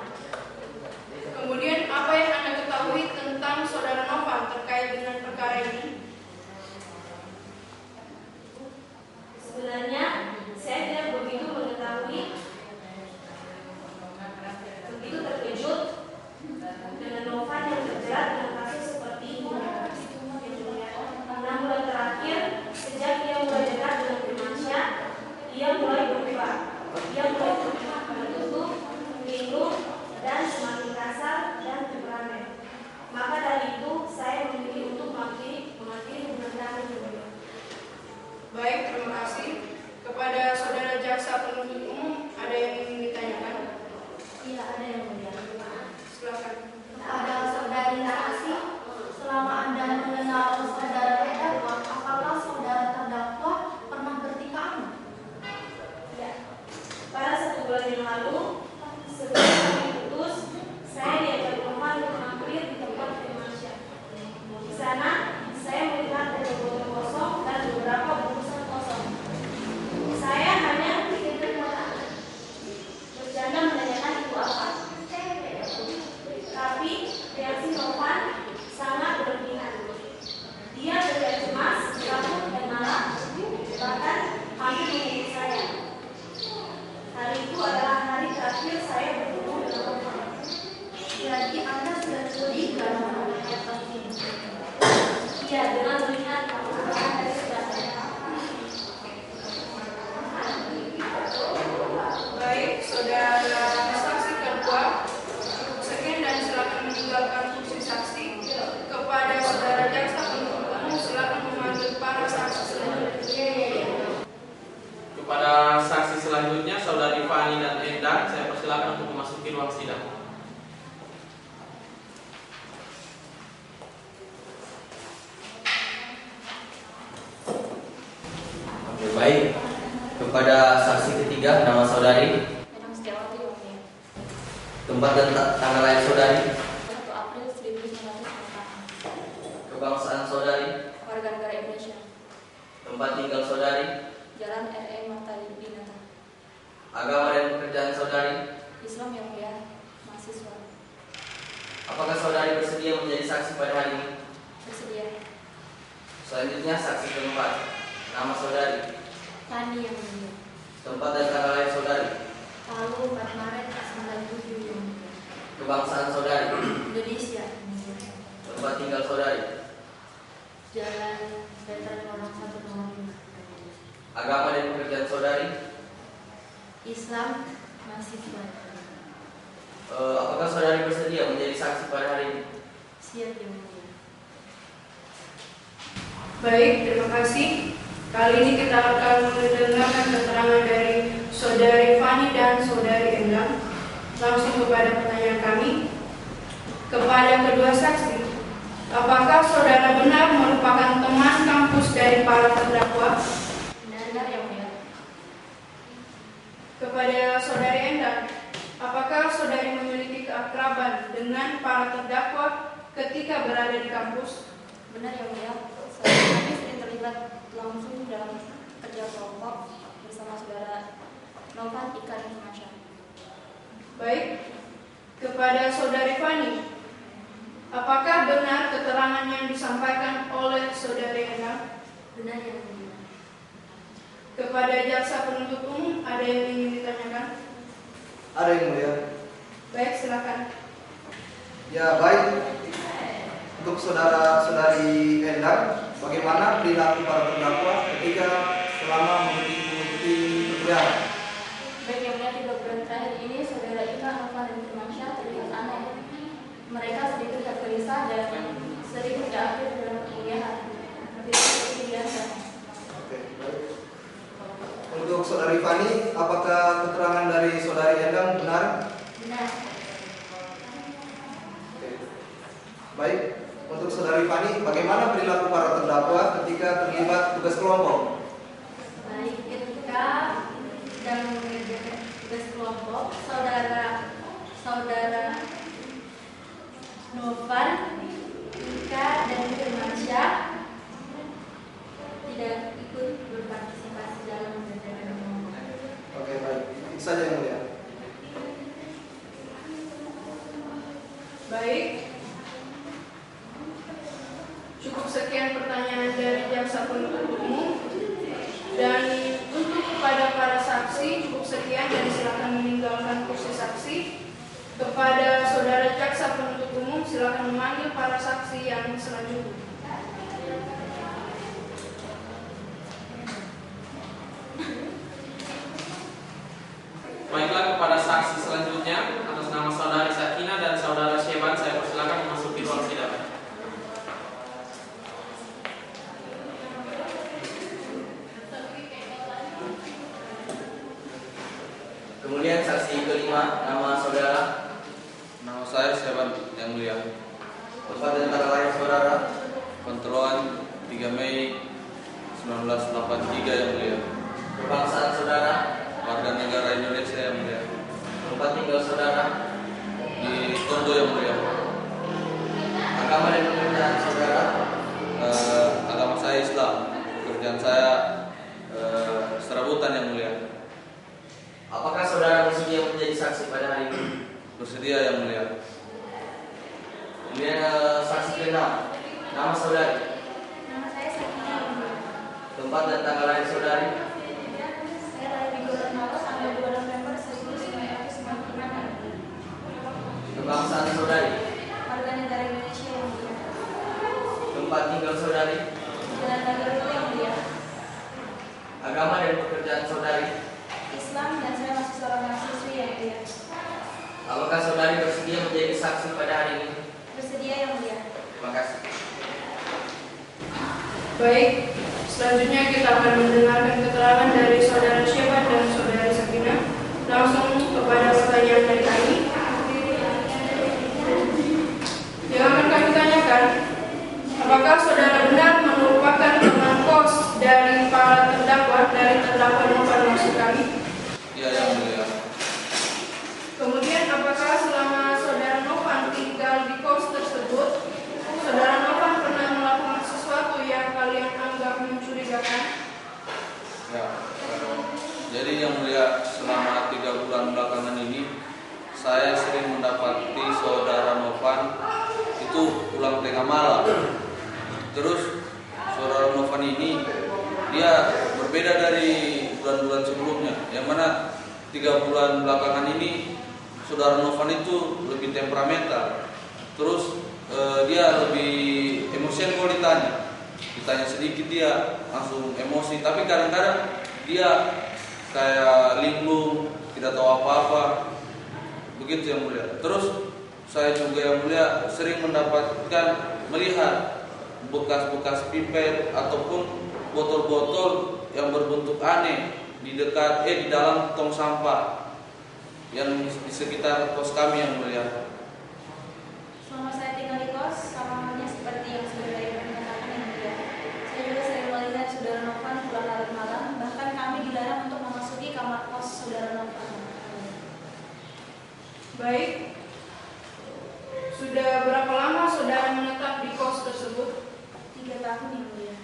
Kemudian apa yang Anda ketahui tentang saudara Novan terkait dengan perkara ini? Sebenarnya saya tidak begitu mengetahui, begitu terkejut dengan Novan yang terjerat dengan kasus seperti itu. 6 bulan terakhir, sejak dia mulai dekat dengan Firmansyah, ia mulai berubah. Ia mulai tertutup, linglung, dan semakin kasar dan temperamen. Maka dari itu, saya memilih untuk mengakhiri hubungan kami berdua. Baik, terima kasih. Kepada saudara jaksa penuntut umum, ada yang ingin ditanyakan? Iya, ada yang mulia. Silakan. Kepada saudari Narasi, selama Anda mengenal saudara terdakwa, apakah saudara terdakwa pernah bertikah anak? Ya. Pada 1 bulan yang lalu, sebelum kami putus, saya diajak Novan untuk mampir di tempat Firmansyah. Di sana, saya melihat ada botol kosong dan beberapa bungkusan kosong. Saya hanya bercanda menanyakan itu apa. Tapi reaksi Novan sangat berlebihan. Dia terlihat cemas, takut, dan marah, bahkan hampir membunuh saya. Hari itu adalah hari terakhir saya bertemu dengan Novan. Jadi Anda sudah curiga dengan melihat ini? Iya, dengan melihat perkembangan dari sebelah saya. Baik, saudara saksi kedua, sekian dan silakan meninggalkan kursi saksi. Kepada saudara jaksa penuntut umum, silakan memanggil para saksi selanjutnya. Kepada saksi selanjutnya, Saudari Fani dan Enda, saya persilakan untuk memasuki ruang sidang. Oke, baik. Kepada saksi ketiga, nama saudari, Enam Setiawati, yang mulia. tempat dan tanggal lahir saudari, 1 April 1994. kebangsaan saudari, Warga negara Indonesia. tempat tinggal saudari, Jalan R.E. Marta Dinata. agama dan pekerjaan saudari. Islam, yang mulia. Mahasiswa. Apakah saudari bersedia menjadi saksi pada hari ini? Bersedia. Selanjutnya saksi keempat, nama saudari, Fani, yang mulia. tempat dan tanggal lahir saudari, Palu 4 Maret 97, yang mulia. kebangsaan saudari, Indonesia, yang mulia. tempat tinggal saudari, Jalan Veteran Orang 1 nomor 5. agama dan pekerjaan saudari. Islam, mahasiswa. Apakah saudari bersedia menjadi saksi pada hari ini? Siap, yang mulia. Baik, terima kasih. Kali ini kita akan mendengarkan keterangan dari saudari Fani dan saudari Endang. Langsung kepada pertanyaan kami. Kepada kedua saksi, apakah saudara benar merupakan teman kampus dari para terdakwa? Benar, yang mulia. Kepada saudari Endang, apakah saudari memiliki keakraban dengan para terdakwa ketika berada di kampus? Benar, yang mulia. Kami sering terlibat langsung dalam kerja kelompok bersama saudara Novan Ikan Firmansyah. Baik. Kepada saudari Fani, apakah benar keterangan yang disampaikan oleh saudari Endang? Benar, yang mulia. Kepada jaksa penuntut umum, ada yang ingin ditanyakan? Ada yang mulia. Baik, silakan. Ya, baik. Untuk saudara-saudari Endang, bagaimana perilaku para terdakwa ketika selama mengikuti persidangan? Baik, yang mulia, 3 bulan terakhir ini saudara Ika, Novan, dan Firmansyah terlihat aneh. Mereka sedikit tergelisah dan sering tidak aktif dalam perkuliahan. Tidak seperti biasa. Oke, baik. Untuk saudari Fani, apakah keterangan dari saudari Endang benar? Benar. Oke. Baik, untuk saudari Fani, bagaimana perilaku para terdakwa ketika terlibat tugas kelompok? Baik, ketika sedang mengerjakan tugas kelompok, saudara Novan, Ika, dan Firmansyah tidak ikut berpartisipasi dalam mengerjakan kelompok. Oke, baik. Itu saja yang mulia. Baik. Cukup sekian pertanyaan dari jaksa penuntut umum. Dan untuk kepada para saksi cukup sekian dan silakan meninggalkan kursi saksi. Kepada saudara jaksa penuntut umum silakan memanggil para saksi yang selanjutnya. Baiklah, kepada saksi selanjutnya atas nama saudari Sakina dan saudara Syeban saya persilakan memasuki ruang sidang. Kemudian saksi kelima, nama saudara. Nama saya Syeban yang mulia. Tempat dan tanggal lahir saudara. Kontrolan 3 Mei 1983 yang mulia. Kebangsaan saudara. Warga negara Indonesia yang mulia. Tempat tinggal saudara. Di Tondo yang mulia. Agama dan pekerjaan saudara. Agama saya Islam. Pekerjaan saya serabutan yang mulia. Apakah saudara bersedia menjadi saksi pada hari ini? Bersedia yang mulia. Kemudian saksi ke-6, nama saudari. Nama saya Sakina yang mulia. Tempat dan tanggal lahir saudari. Saya lahir di Gorontalo tanggal 2 November 1996. Kebangsaan saudari. Warga negara Indonesia yang mulia. Tempat tinggal saudari. Jalan Nagari yang mulia. Agama dan pekerjaan saudari. Islam dan saya masih seorang mahasiswi yang mulia. Apakah saudari bersedia menjadi saksi pada hari ini? Bersedia yang mulia. Terima kasih. Baik, selanjutnya kita akan mendengarkan keterangan dari saudara Syeban dan saudari Sakina. Langsung kepada pertanyaan dari kami. Yang akan kami tanyakan, apakah saudara benar merupakan teman kos dari para terdakwa Novan maksud kami? Ya yang mulia. Kemudian apakah selama saudara Novan tinggal di kos tersebut, saudara Novan pernah melakukan sesuatu yang kalian anggap mencurigakan? Ya. Jadi yang mulia, selama 3 bulan belakangan ini saya sering mendapati saudara Novan itu pulang tengah malam. Terus saudara Novan ini dia berbeda dari bulan-bulan sebelumnya, yang mana 3 bulan belakangan ini saudara Novan itu lebih temperamental. Terus dia lebih emosian kalau ditanya sedikit dia langsung emosi. Tapi kadang-kadang dia kayak linglung, tidak tahu apa-apa, begitu yang mulia. Terus saya juga yang mulia sering melihat bekas-bekas pipet ataupun botol-botol yang berbentuk aneh di dalam tong sampah yang di sekitar kos kami yang mulia. Selama saya tinggal di kos, sama halnya seperti yang saudara Ibu katakan yang mulia. Saya juga sering melihat saudara Novan pulang larut malam, bahkan kami dilarang untuk memasuki kamar kos saudara Novan. Baik, sudah berapa lama saudara menetap di kos tersebut? 3 tahun yang mulia.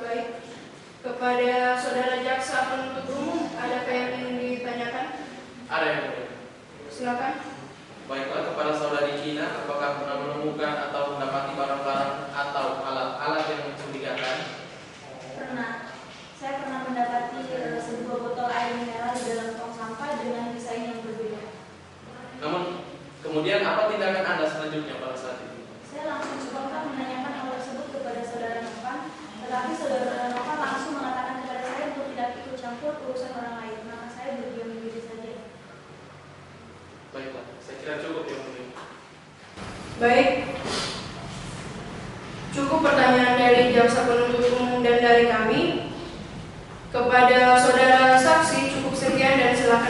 Baik, kepada saudara jaksa penuntut umum, adakah yang ingin ditanyakan? Ada yang mulia. Silakan. Baiklah, kepada saudari Kina, apakah pernah menemukan atau mendapati barang-barang atau alat-alat yang mencurigakan? Pernah. Saya pernah mendapati sebuah botol air mineral di dalam tong sampah dengan desain yang berbeda. Namun, kemudian apa tindakan Anda selanjutnya pada saat itu? Saya langsung spontan menanyakan hal tersebut kepada saudara Novan, tetapi saudara Novan langsung mengatakan kepada saya untuk tidak ikut campur urusan orang lain. Maka saya berdiam diri saja. Baiklah, saya kira cukup yang mulia. Baik, cukup pertanyaan dari jaksa penuntut umum dan dari kami. Kepada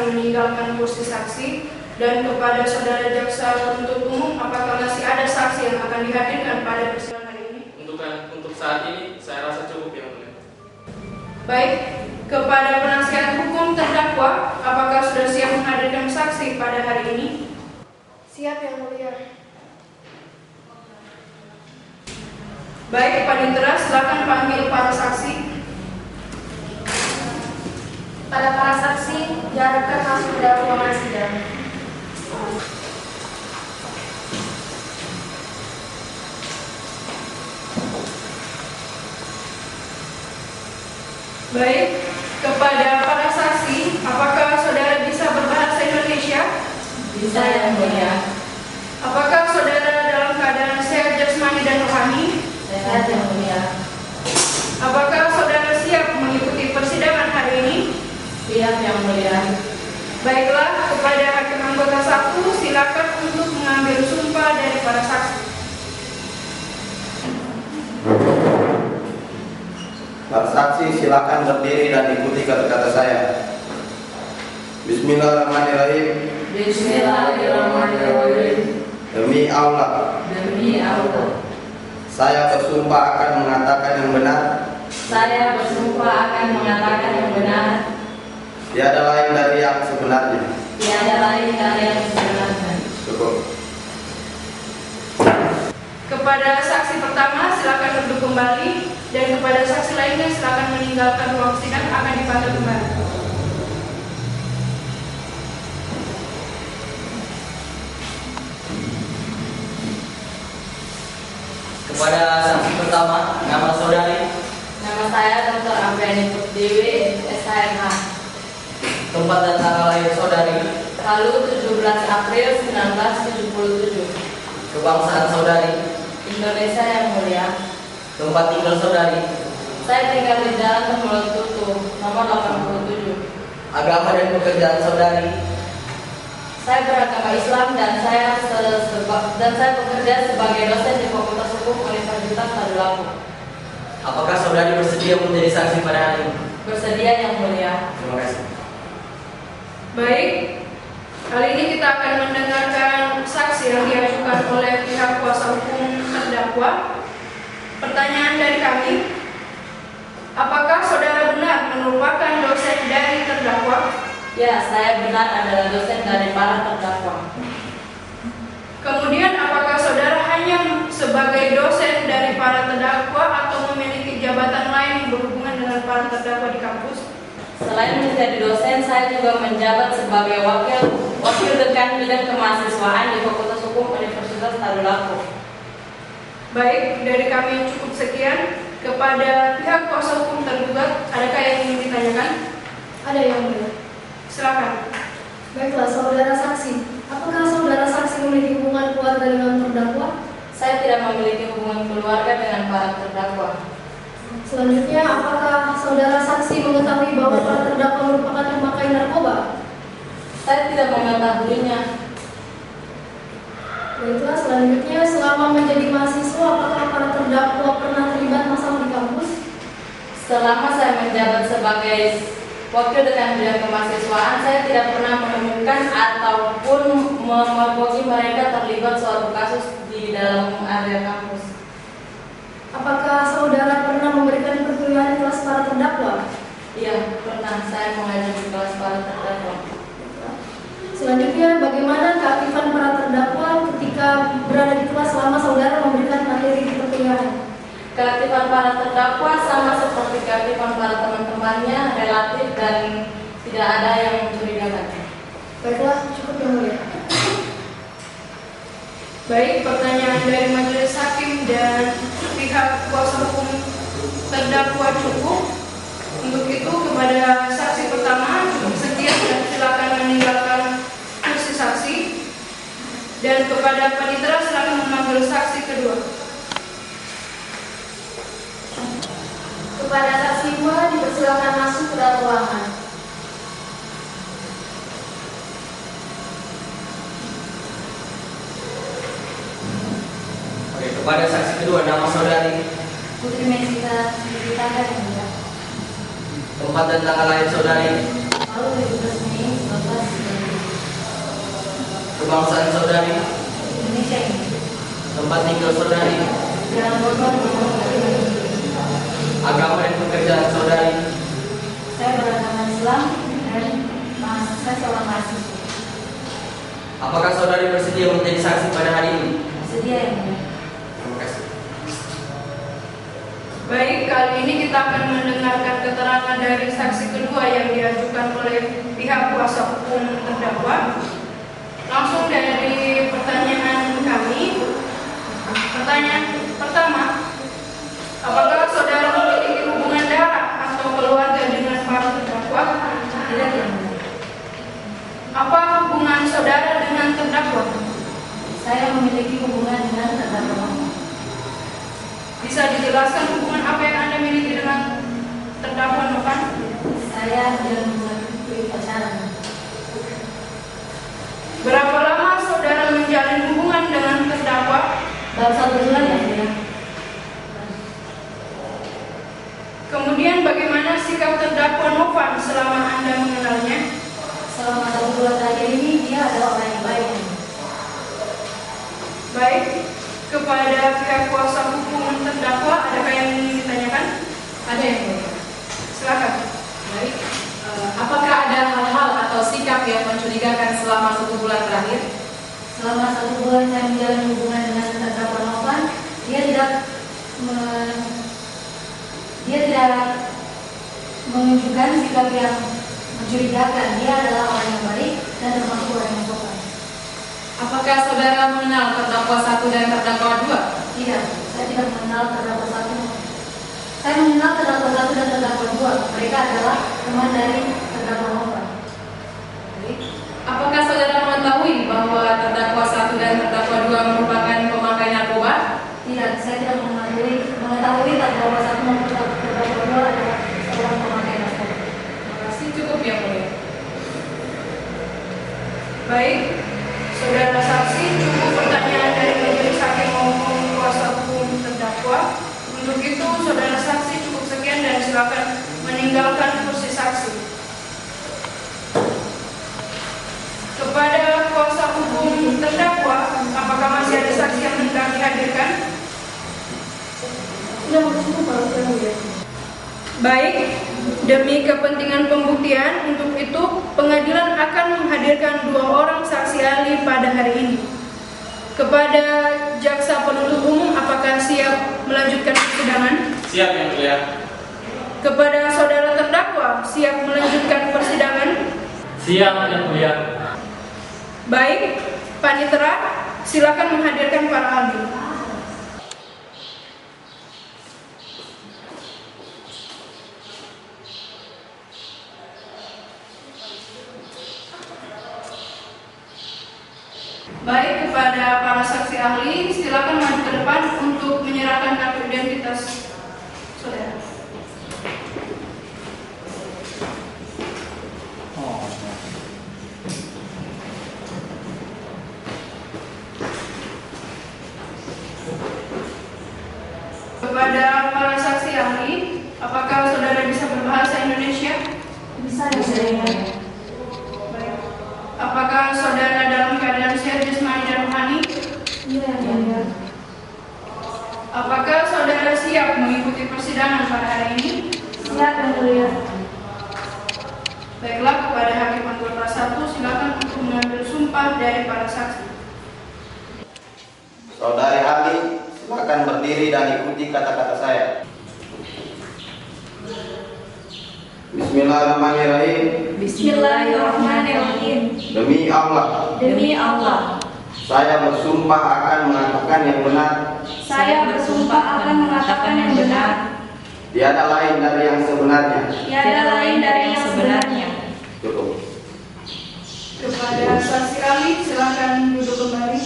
akan meninggalkan kursi saksi? Dan kepada saudara jaksa penuntut umum, apakah masih ada saksi yang akan dihadirkan pada persidangan hari ini? Untuk saat ini saya rasa cukup yang mulia. Baik, kepada penasihat hukum terdakwa, apakah sudah siap menghadirkan saksi pada hari ini? Siap yang mulia. Baik, Panitera, silakan panggil para saksi. Pada para saksi, diharapkan masuk ke dalam ruangan sidang. Baik, kepada para saksi, apakah saudara bisa berbahasa Indonesia? Bisa yang mulia. Apakah saudara dalam keadaan sehat jasmani dan rohani? Sehat yang mulia. Apakah saudara siap mengikuti persidangan hari ini? Siap yang mulia. Baiklah, kepada hakim anggota 1, silakan untuk mengambil sumpah dari para saksi. Para saksi silakan berdiri dan ikuti kata-kata saya. Bismillahirrahmanirrahim. Bismillahirrahmanirrahim. Demi Allah, Demi Allah, saya bersumpah akan mengatakan yang benar. saya bersumpah akan mengatakan yang benar. Tiada lain dari yang sebenarnya. Tiada lain dari yang sebenarnya. Cukup. Kepada saksi pertama, silakan duduk kembali, dan kepada saksi lainnya silakan meninggalkan ruang sidang, akan dipanggil kembali. Kepada saksi pertama, nama saudari. Nama saya Dr. Apriani Puttiwi, SHMH. Tempat dan tanggal lahir saudari. Lalu 17 April 1977. Kebangsaan saudari. Indonesia yang mulia. Tempat tinggal saudari. Saya tinggal di Jalan Temulut Tutu, nomor 87. Agama dan pekerjaan saudari. Saya beragama Islam dan saya bekerja sebagai dosen di Fakultas Hukum Universitas Tadulako. Apakah saudari bersedia menjadi saksi pada hari ini? Bersedia yang mulia. Terima kasih. Baik, kali ini kita akan mendengarkan saksi yang diajukan oleh pihak kuasa hukum terdakwa. Pertanyaan dari kami, apakah saudara benar merupakan dosen dari terdakwa? Ya, saya benar adalah dosen dari para terdakwa. Kemudian, apakah saudara hanya sebagai dosen dari para terdakwa atau memiliki jabatan lain yang berhubungan dengan para terdakwa di kampus? Selain menjadi dosen, saya juga menjabat sebagai wakil dekan bidang kemahasiswaan di Fakultas Hukum Universitas Tadulako. Baik, dari kami cukup sekian. Kepada pihak kuasa hukum tergugat, adakah yang ingin ditanyakan? Ada yang mulia. Silakan. Baiklah, saudara saksi. Apakah saudara saksi memiliki hubungan keluarga dengan terdakwa? Saya tidak memiliki hubungan keluarga dengan para terdakwa. Selanjutnya, apakah saudara saksi mengetahui bahwa para terdakwa merupakan pemakai narkoba? Saya tidak mengetahuinya. Baiklah, selanjutnya, selama menjadi mahasiswa, apakah para terdakwa pernah terlibat masalah di kampus? Selama saya menjabat sebagai wakil dekan bidang kemahasiswaan, saya tidak pernah menemukan ataupun memergoki mereka terlibat suatu kasus di dalam area kampus. Apakah saudara pernah memberikan perkuliahan kelas para terdakwa? Iya, pernah. Saya mengajar di kelas para terdakwa. Selanjutnya, bagaimana keaktifan para terdakwa ketika berada di kelas selama saudara memberikan materi di perkuliahan? Keaktifan para terdakwa sama seperti keaktifan para teman-temannya, relatif dan tidak ada yang mencurigakan. Baiklah, cukup yang mulia. Baik, pertanyaan dari majelis hakim dan pihak kuasa hukum terdakwa cukup. Untuk itu, kepada saksi pertama cukup sekian dan silakan meninggalkan kursi saksi. Dan kepada panitera silakan memanggil saksi kedua. Kepada saksi 2 dipersilakan masuk ke dalam ruangan. Oke, kepada saksi kedua, nama saudari. Putri Mesita Sriwitanda yang mulia. Tempat dan tanggal lahir saudari. Lalu 17 Mei Kebangsaan saudari? Indonesia ini. Tempat tinggal saudari? Jalan Bogor. Agama dan pekerjaan saudari? Saya beragama Islam dan saya seorang mahasiswa. Apakah saudari bersedia menjadi saksi pada hari ini? Bersedia yang mulia. Terima kasih. Baik, kali ini kita akan mendengarkan keterangan dari saksi kedua yang diajukan oleh pihak kuasa hukum terdakwa. Langsung dari pertanyaan kami. Pertanyaan pertama, apakah saudara memiliki hubungan darah atau keluarga dengan para terdakwa? Tidak yang mulia. Apa hubungan saudara dengan terdakwa? Saya memiliki hubungan dengan terdakwa. Bisa dijelaskan hubungan apa yang Anda miliki dengan terdakwa Novan? Saya tidak memiliki pacaran. Berapa lama saudara menjalin hubungan dengan terdakwa? Baru 1 bulan yang mulia. Kemudian bagaimana sikap terdakwa Novan selama Anda mengenalnya? Selama 1 bulan terakhir ini dia adalah orang yang baik. Baik, kepada pihak kuasa hukum terdakwa adakah yang ingin ditanyakan? Ada yang mulia. Silakan. Baik. Apakah ada hal-hal atau sikap yang mencurigakan selama 1 bulan terakhir? Selama 1 bulan saya menjalin hubungan dengan terdakwa Novan, dia tidak menunjukkan sikap yang mencurigakan. Dia adalah orang yang baik dan termasuk orang yang sopan. Apakah saudara mengenal terdakwa 1 dan terdakwa 2? Tidak, saya tidak mengenal terdakwa 1. Saya mengenal terdakwa 1 dan terdakwa 2. Mereka adalah teman dari terdakwa Novan. Apakah saudara mengetahui bahwa terdakwa 1 dan terdakwa 2 merupakan pemakai narkoba? Tidak, saya tidak mengetahui terdakwa 1 maupun terdakwa 2 adalah seorang pemakai narkoba. Terima kasih, cukup yang mulia. Baik, saudara saksi, cukup pertanyaan dari majelis hakim maupun kuasa hukum terdakwa. Untuk itu, saudara saksi cukup sekian dan silakan meninggalkan kursi saksi. Kepada kuasa hukum terdakwa, apakah masih ada saksi yang hendak dihadirkan? Sudah cukup kalau saya mulia. Baik, demi kepentingan pembuktian, untuk itu pengadilan akan menghadirkan 2 orang saksi ahli pada hari ini. Kepada jaksa penuntut umum, apakah siap melanjutkan persidangan? Siap yang mulia. Kepada saudara terdakwa, siap melanjutkan persidangan? Siap yang mulia. Baik, panitera, silakan menghadirkan para ahli. Baik, kepada para saksi ahli, silakan maju ke depan untuk menyerahkan kartu identitas saudara. Kepada para saksi ahli, apakah saudara bisa berbahasa Indonesia? Bisa ya, saya. Baik. Apakah saudara dalam keadaan sehat jasmani dan rohani? Iya, ya. Apakah saudara siap mengikuti persidangan pada hari ini? Siap yang mulia. Baiklah, kepada Hakim Anggota 1, silakan untuk mengambil sumpah dari para saksi. Saudari ahli, silakan berdiri dan ikuti kata-kata saya. Bismillahirrahmanirrahim. Bismillahirrahmanirrahim. Demi Allah, Demi Allah, saya bersumpah akan mengatakan yang benar. saya bersumpah akan mengatakan yang benar. Tiada lain dari yang sebenarnya. Tiada lain dari yang sebenarnya. Cukup. Kepada saksi ahli, silakan duduk kembali.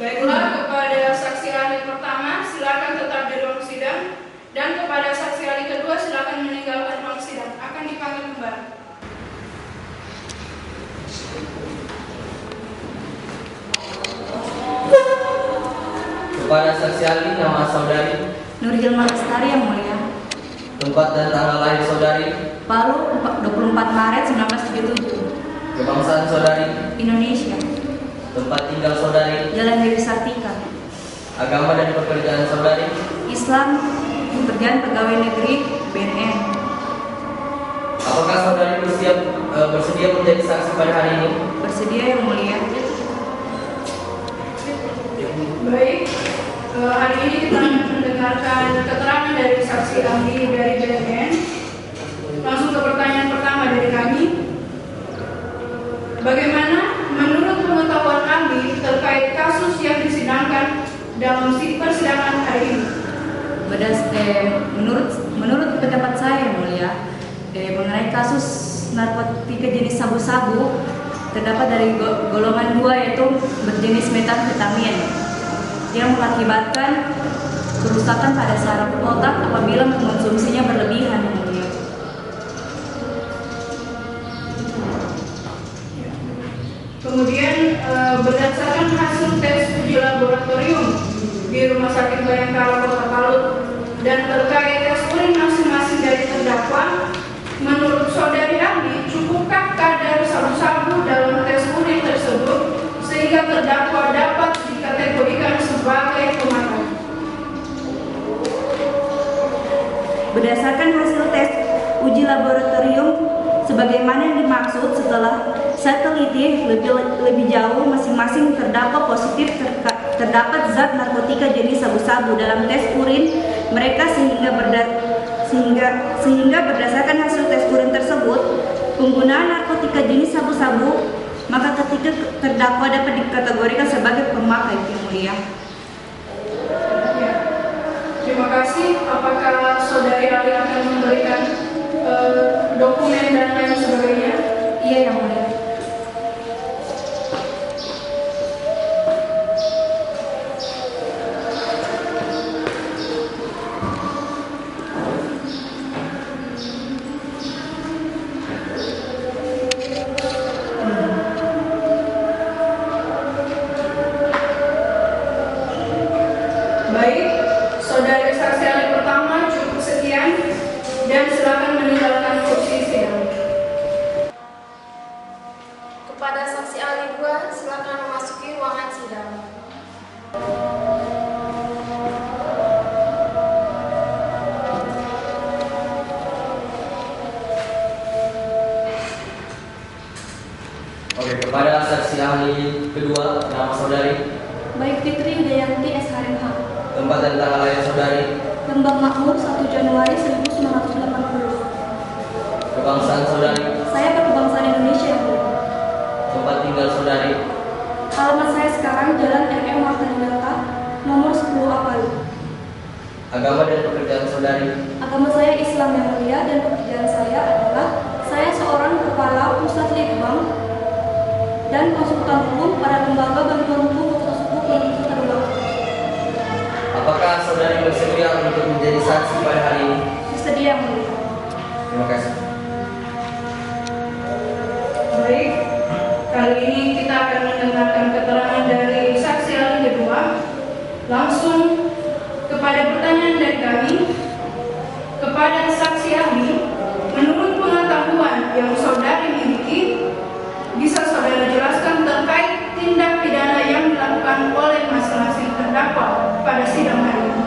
Baiklah, kepada saksi ahli pertama, silakan tetap di ruang sidang. Dan kepada saksi ahli kedua, silakan meninggalkan ruang sidang. Akan dipanggil kembali. Kepada saksi ahli, nama saudari? Nur Hilma Lestari yang mulia. Tempat dan tanggal lahir saudari? Palu, 24 Maret 1977. Kebangsaan saudari? Indonesia. Tempat tinggal saudari? Jalan Dewi Sartika. Agama dan pekerjaan saudari? Islam, pekerjaan pegawai negeri BNN. Apakah saudari bersedia menjadi saksi pada hari ini? Bersedia, Yang Mulia. Baik, hari ini kita akan mendengarkan keterangan dari saksi ahli dari BNN. Langsung ke pertanyaan pertama dari kami. Bagaimana menurut pengetahuan ahli terkait kasus yang disidangkan dalam persidangan hari ini? Menurut pendapat saya, Yang Mulia, mengenai kasus narkotika jenis sabu-sabu terdapat dari golongan 2, yaitu berjenis metamfetamin yang mengakibatkan kerusakan pada saraf otak apabila mengkonsumsinya berlebihan, Yang Mulia. Kemudian berdasarkan hasil tes uji laboratorium di Rumah Sakit Bayangkara Kota Palu dan terkait tes urin masing-masing dari terdakwa, menurut saudari ahli, cukupkah kadar sabu-sabu dalam tes urin tersebut sehingga terdakwa dapat dikategorikan sebagai pemakai? Berdasarkan hasil tes uji laboratorium sebagaimana yang dimaksud, setelah saya teliti lebih jauh, masing-masing terdakwa positif terdapat zat narkotika jenis sabu-sabu dalam tes urin mereka, sehingga berdasarkan hasil tes urin tersebut penggunaan narkotika jenis sabu-sabu, maka ketika terdakwa dapat dikategorikan sebagai pemakai, Yang Mulia. Terima kasih. Apakah saudari ahli akan memberikan dokumen dan lain sebagainya? Iya, Yang Mulia. Baik, saudari saksi ahli pertama cukup sekian dan silakan meninggalkan kursi sidang. Kepada saksi ahli 2, silakan memasuki ruangan sidang. Oke, kepada saksi ahli kedua, nama saudari? Baik, Fitri Widayanti SHMH. Tempat dan tanggal lahir saudari? Lembang Makmur, 1 Januari 1980. Kebangsaan saudari? Saya berkebangsaan Indonesia, Yang Mulia. Tempat tinggal saudari? Alamat saya sekarang Jalan RM Martanegara, nomor 10 Palu. Agama dan pekerjaan saudari? Agama saya Islam, Yang Mulia, dan pekerjaan saya adalah saya seorang kepala pusat litbang dan konsultan hukum pada lembaga bantuan hukum Fakultas Hukum Universitas Tadulako. Apakah saudari bersedia untuk menjadi saksi pada hari ini? Bersedia, Yang Mulia. Terima kasih. Baik, kali ini kita akan mendengarkan keterangan dari saksi ahli kedua. Langsung kepada pertanyaan dari kami. Kepada saksi ahli, menurut pengetahuan yang saudari miliki, bisa saudara jelaskan terkait tindak pidana yang dilakukan oleh masing-masing terdakwa pada sidang hari ini?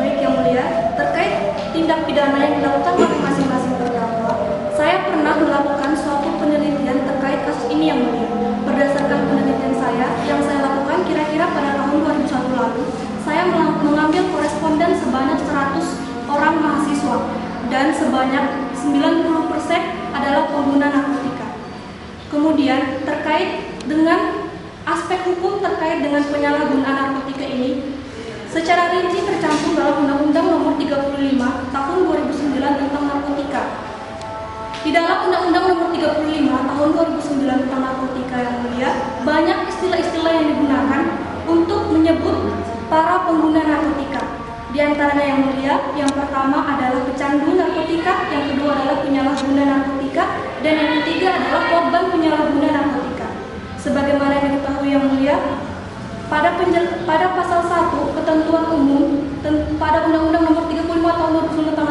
Baik, Yang Mulia, terkait tindak pidana yang dilakukan oleh masing-masing terdakwa, saya pernah melakukan suatu penelitian terkait kasus ini, Yang Mulia. Berdasarkan penelitian saya yang saya lakukan kira-kira pada tahun 2001 lalu, saya mengambil koresponden sebanyak 100 orang mahasiswa dan sebanyak 90% adalah pengguna narkotika. Kemudian terkait dengan aspek hukum terkait dengan penyalahgunaan narkotika ini secara rinci tercantum dalam Undang-Undang Nomor 35 Tahun 2009 tentang narkotika. Di dalam Undang-Undang Nomor 35 Tahun 2009 tentang narkotika, Yang Mulia, banyak istilah-istilah yang digunakan untuk menyebut para pengguna narkotika. Di antaranya, Yang Mulia, yang pertama adalah pecandu narkotika, yang kedua adalah penyalahguna narkotika, dan yang ketiga adalah korban penyalahguna narkotika. Sebagaimana yang diketahui, Yang Mulia, pada pasal 1 ketentuan umum pada Undang-Undang Nomor 35 Tahun 2009 tentang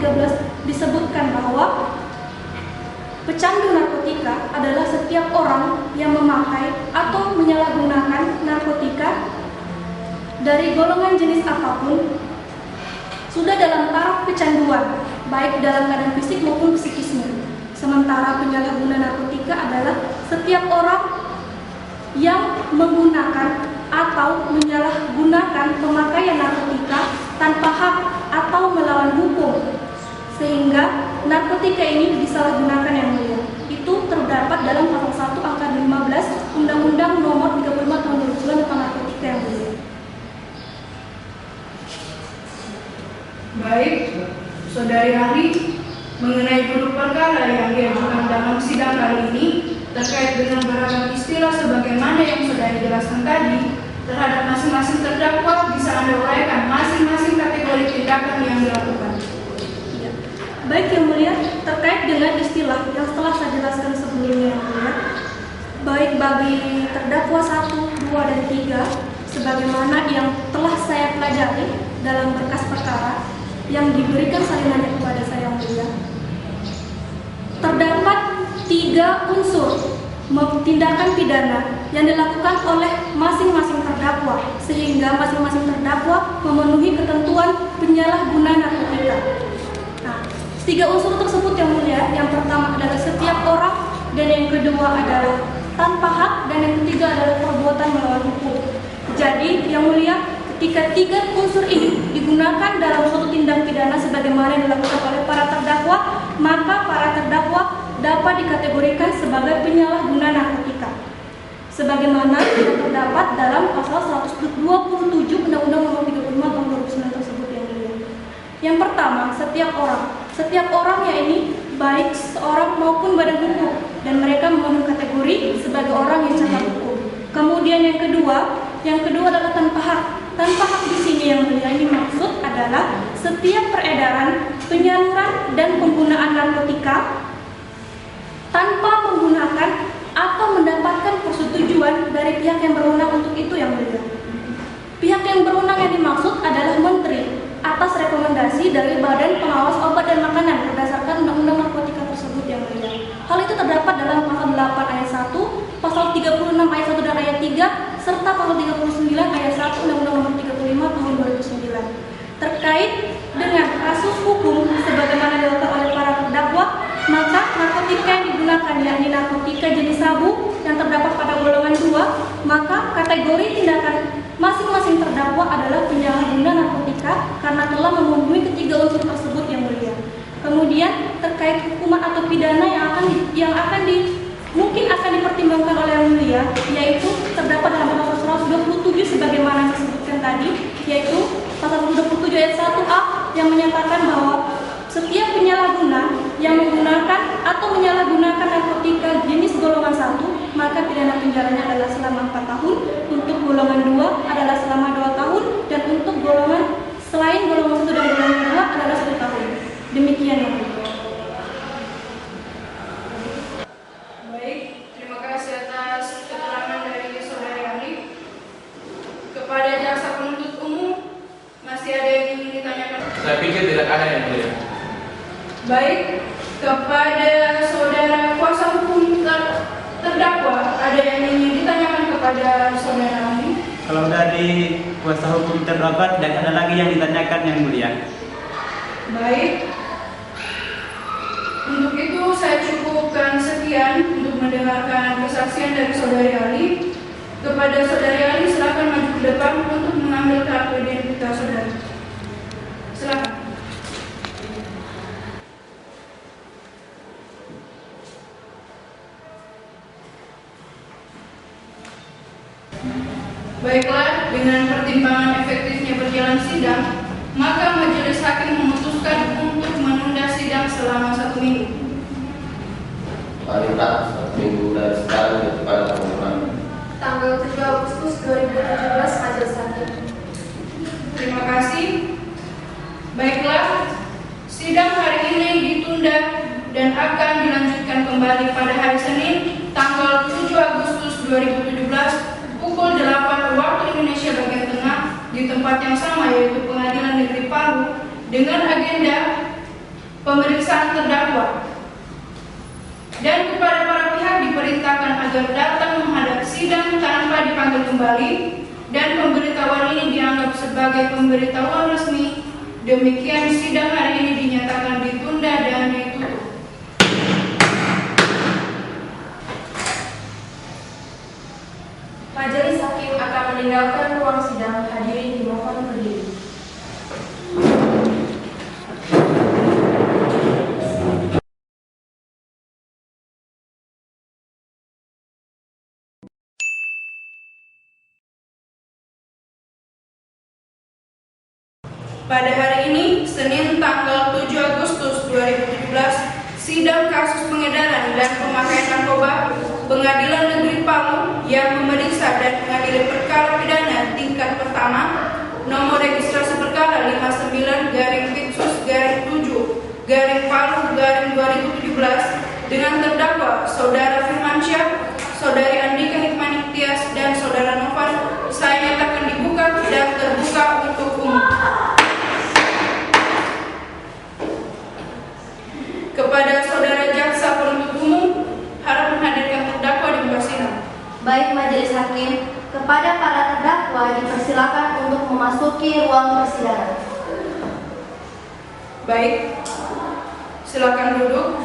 13 disebutkan bahwa pecandu narkotika adalah setiap orang yang memakai atau menyalahgunakan narkotika dari golongan jenis apapun sudah dalam taraf kecanduan, baik dalam keadaan fisik maupun psikisnya. Sementara penyalahguna narkotika adalah setiap orang yang menggunakan atau menyalahgunakan pemakaian narkotika tanpa hak atau melawan hukum, sehingga narkotika ini disalahgunakan yang mulia. Itu terdapat dalam pasal 1 angka 15 Undang-Undang Nomor 35 Tahun 2009 tentang narkotika yang mulia. Baik, saudari ahli, mengenai duduk perkara yang diajukan dalam sidang kali ini terkait dengan beragam istilah sebagaimana yang sudah dijelaskan tadi terhadap masing-masing terdakwa, bisa Anda uraikan masing-masing kategori tindakan yang dilakukan. Ya. Baik yang mulia, terkait dengan istilah yang telah saya jelaskan sebelumnya yang mulia, baik bagi terdakwa 1, 2, dan 3 sebagaimana yang telah saya pelajari dalam berkas perkara yang diberikan salinannya kepada saya yang mulia, terdapat 3 unsur tindakan pidana yang dilakukan oleh masing-masing terdakwa, sehingga masing-masing terdakwa memenuhi ketentuan penyalahgunaan narkotika. Nah, 3 unsur tersebut yang mulia, yang pertama adalah setiap orang, dan yang kedua adalah tanpa hak, dan yang ketiga adalah perbuatan melawan hukum. Jadi yang mulia, ketika 3 unsur ini digunakan dalam suatu tindak pidana sebagaimana yang dilakukan oleh para terdakwa, maka para terdakwa dapat dikategorikan sebagai penyalahguna narkotika, sebagaimana yang terdapat dalam pasal 127 Undang-Undang Nomor 35 Tahun 2009 tersebut yang mulia. Yang pertama, setiap orang yang ini baik seorang maupun badan hukum, dan mereka memenuhi kategori sebagai orang yang cacat hukum. Kemudian yang kedua adalah tanpa hak. Tanpa hak di sini yang mulia ini maksud adalah setiap peredaran, penyaluran, dan penggunaan narkotika tanpa menggunakan atau mendapatkan persetujuan dari pihak yang berwenang untuk itu yang mulia. Pihak yang berwenang yang dimaksud adalah menteri atas rekomendasi dari Badan Pengawas Obat dan Makanan berdasarkan Undang-Undang Narkotika tersebut yang mulia. Hal itu terdapat dalam pasal 8 ayat 1, pasal 36 ayat 1 dan ayat 3, serta pasal 39 ayat 1 Undang-Undang Nomor 35 Tahun 2009. Terkait dengan kasus hukum sebagaimana dilakukan oleh para terdakwa, maka narkotika yang digunakan yakni narkotika jenis sabu yang terdapat pada golongan 2, maka kategori tindakan masing-masing terdakwa adalah penyalahguna narkotika karena telah memenuhi ketiga unsur tersebut yang mulia. Kemudian terkait hukuman atau pidana mungkin akan dipertimbangkan oleh yang mulia, yaitu terdapat dalam pasal 127 sebagaimana yang disebutkan tadi, yaitu pasal 127 ayat 1A yang menyatakan bahwa setiap penyalahguna yang menggunakan atau menyalahgunakan narkotika jenis golongan 1, maka pidana penjaranya adalah selama 4 tahun, untuk golongan 2 adalah selama 2 tahun, dan untuk golongan selain golongan 1 dan golongan 2 adalah 1 tahun. Demikian yang mulia. Baik, terima kasih atas keterangan dari saudari ahli. Kepada jaksa penuntut umum, masih ada yang ingin ditanyakan? Saya pikir tidak ada yang mulia. Baik, kepada saudara kuasa hukum terdakwa, ada yang ingin ditanyakan kepada saudara ahli? Kalau dari kuasa hukum terdakwa tidak ada lagi yang ditanyakan yang mulia. Baik, untuk itu saya cukupkan sekian untuk mendengarkan kesaksian dari saudari ahli. Kepada saudari ahli, silakan maju ke depan untuk mengambil kartu identitas saudari. Silakan. Baiklah, dengan pertimbangan efektifnya berjalan sidang, maka majelis hakim memutuskan untuk menunda sidang selama 1 minggu. Wanita 1 minggu dari sekarang dan kepada tanggal Tanggal 7 Agustus 2017 majelis hakim. Terima kasih. Baiklah, sidang hari ini ditunda dan akan dilanjutkan kembali pada hari Senin, tanggal 7 Agustus 2017 pukul 8 waktu Indonesia bagian tengah di tempat yang sama, yaitu Pengadilan Negeri Palu, dengan agenda pemeriksaan terdakwa. Dan kepada para pihak diperintahkan agar datang menghadap sidang tanpa dipanggil kembali, dan pemberitahuan ini dianggap sebagai pemberitahuan resmi. Demikian sidang hari ini dinyatakan ditunda dan ditutup. Majelis hakim akan meninggalkan ruang sidang. Hadirin dimohon berdiri. Pada hari ini, Senin tanggal 7 Agustus 2017, sidang kasus pengedaran dan pemakaian narkoba Pengadilan Negeri Palu yang memeriksa dan mengadili perkara pidana tingkat pertama nomor registrasi perkara 59-7-7-Palu-2017 dengan terdakwa Saudara Firmansyah, Saudari Andika Hikmaning Tias, dan Saudara Novan saya nyatakan dibuka dan terbuka untuk umum. Kepada Saudara Jaksa Penuntut Umum, harap menghadirkan terdakwa di muka sidang. Baik majelis hakim, kepada para terdakwa dipersilakan untuk memasuki ruang persidangan. Baik, silakan duduk.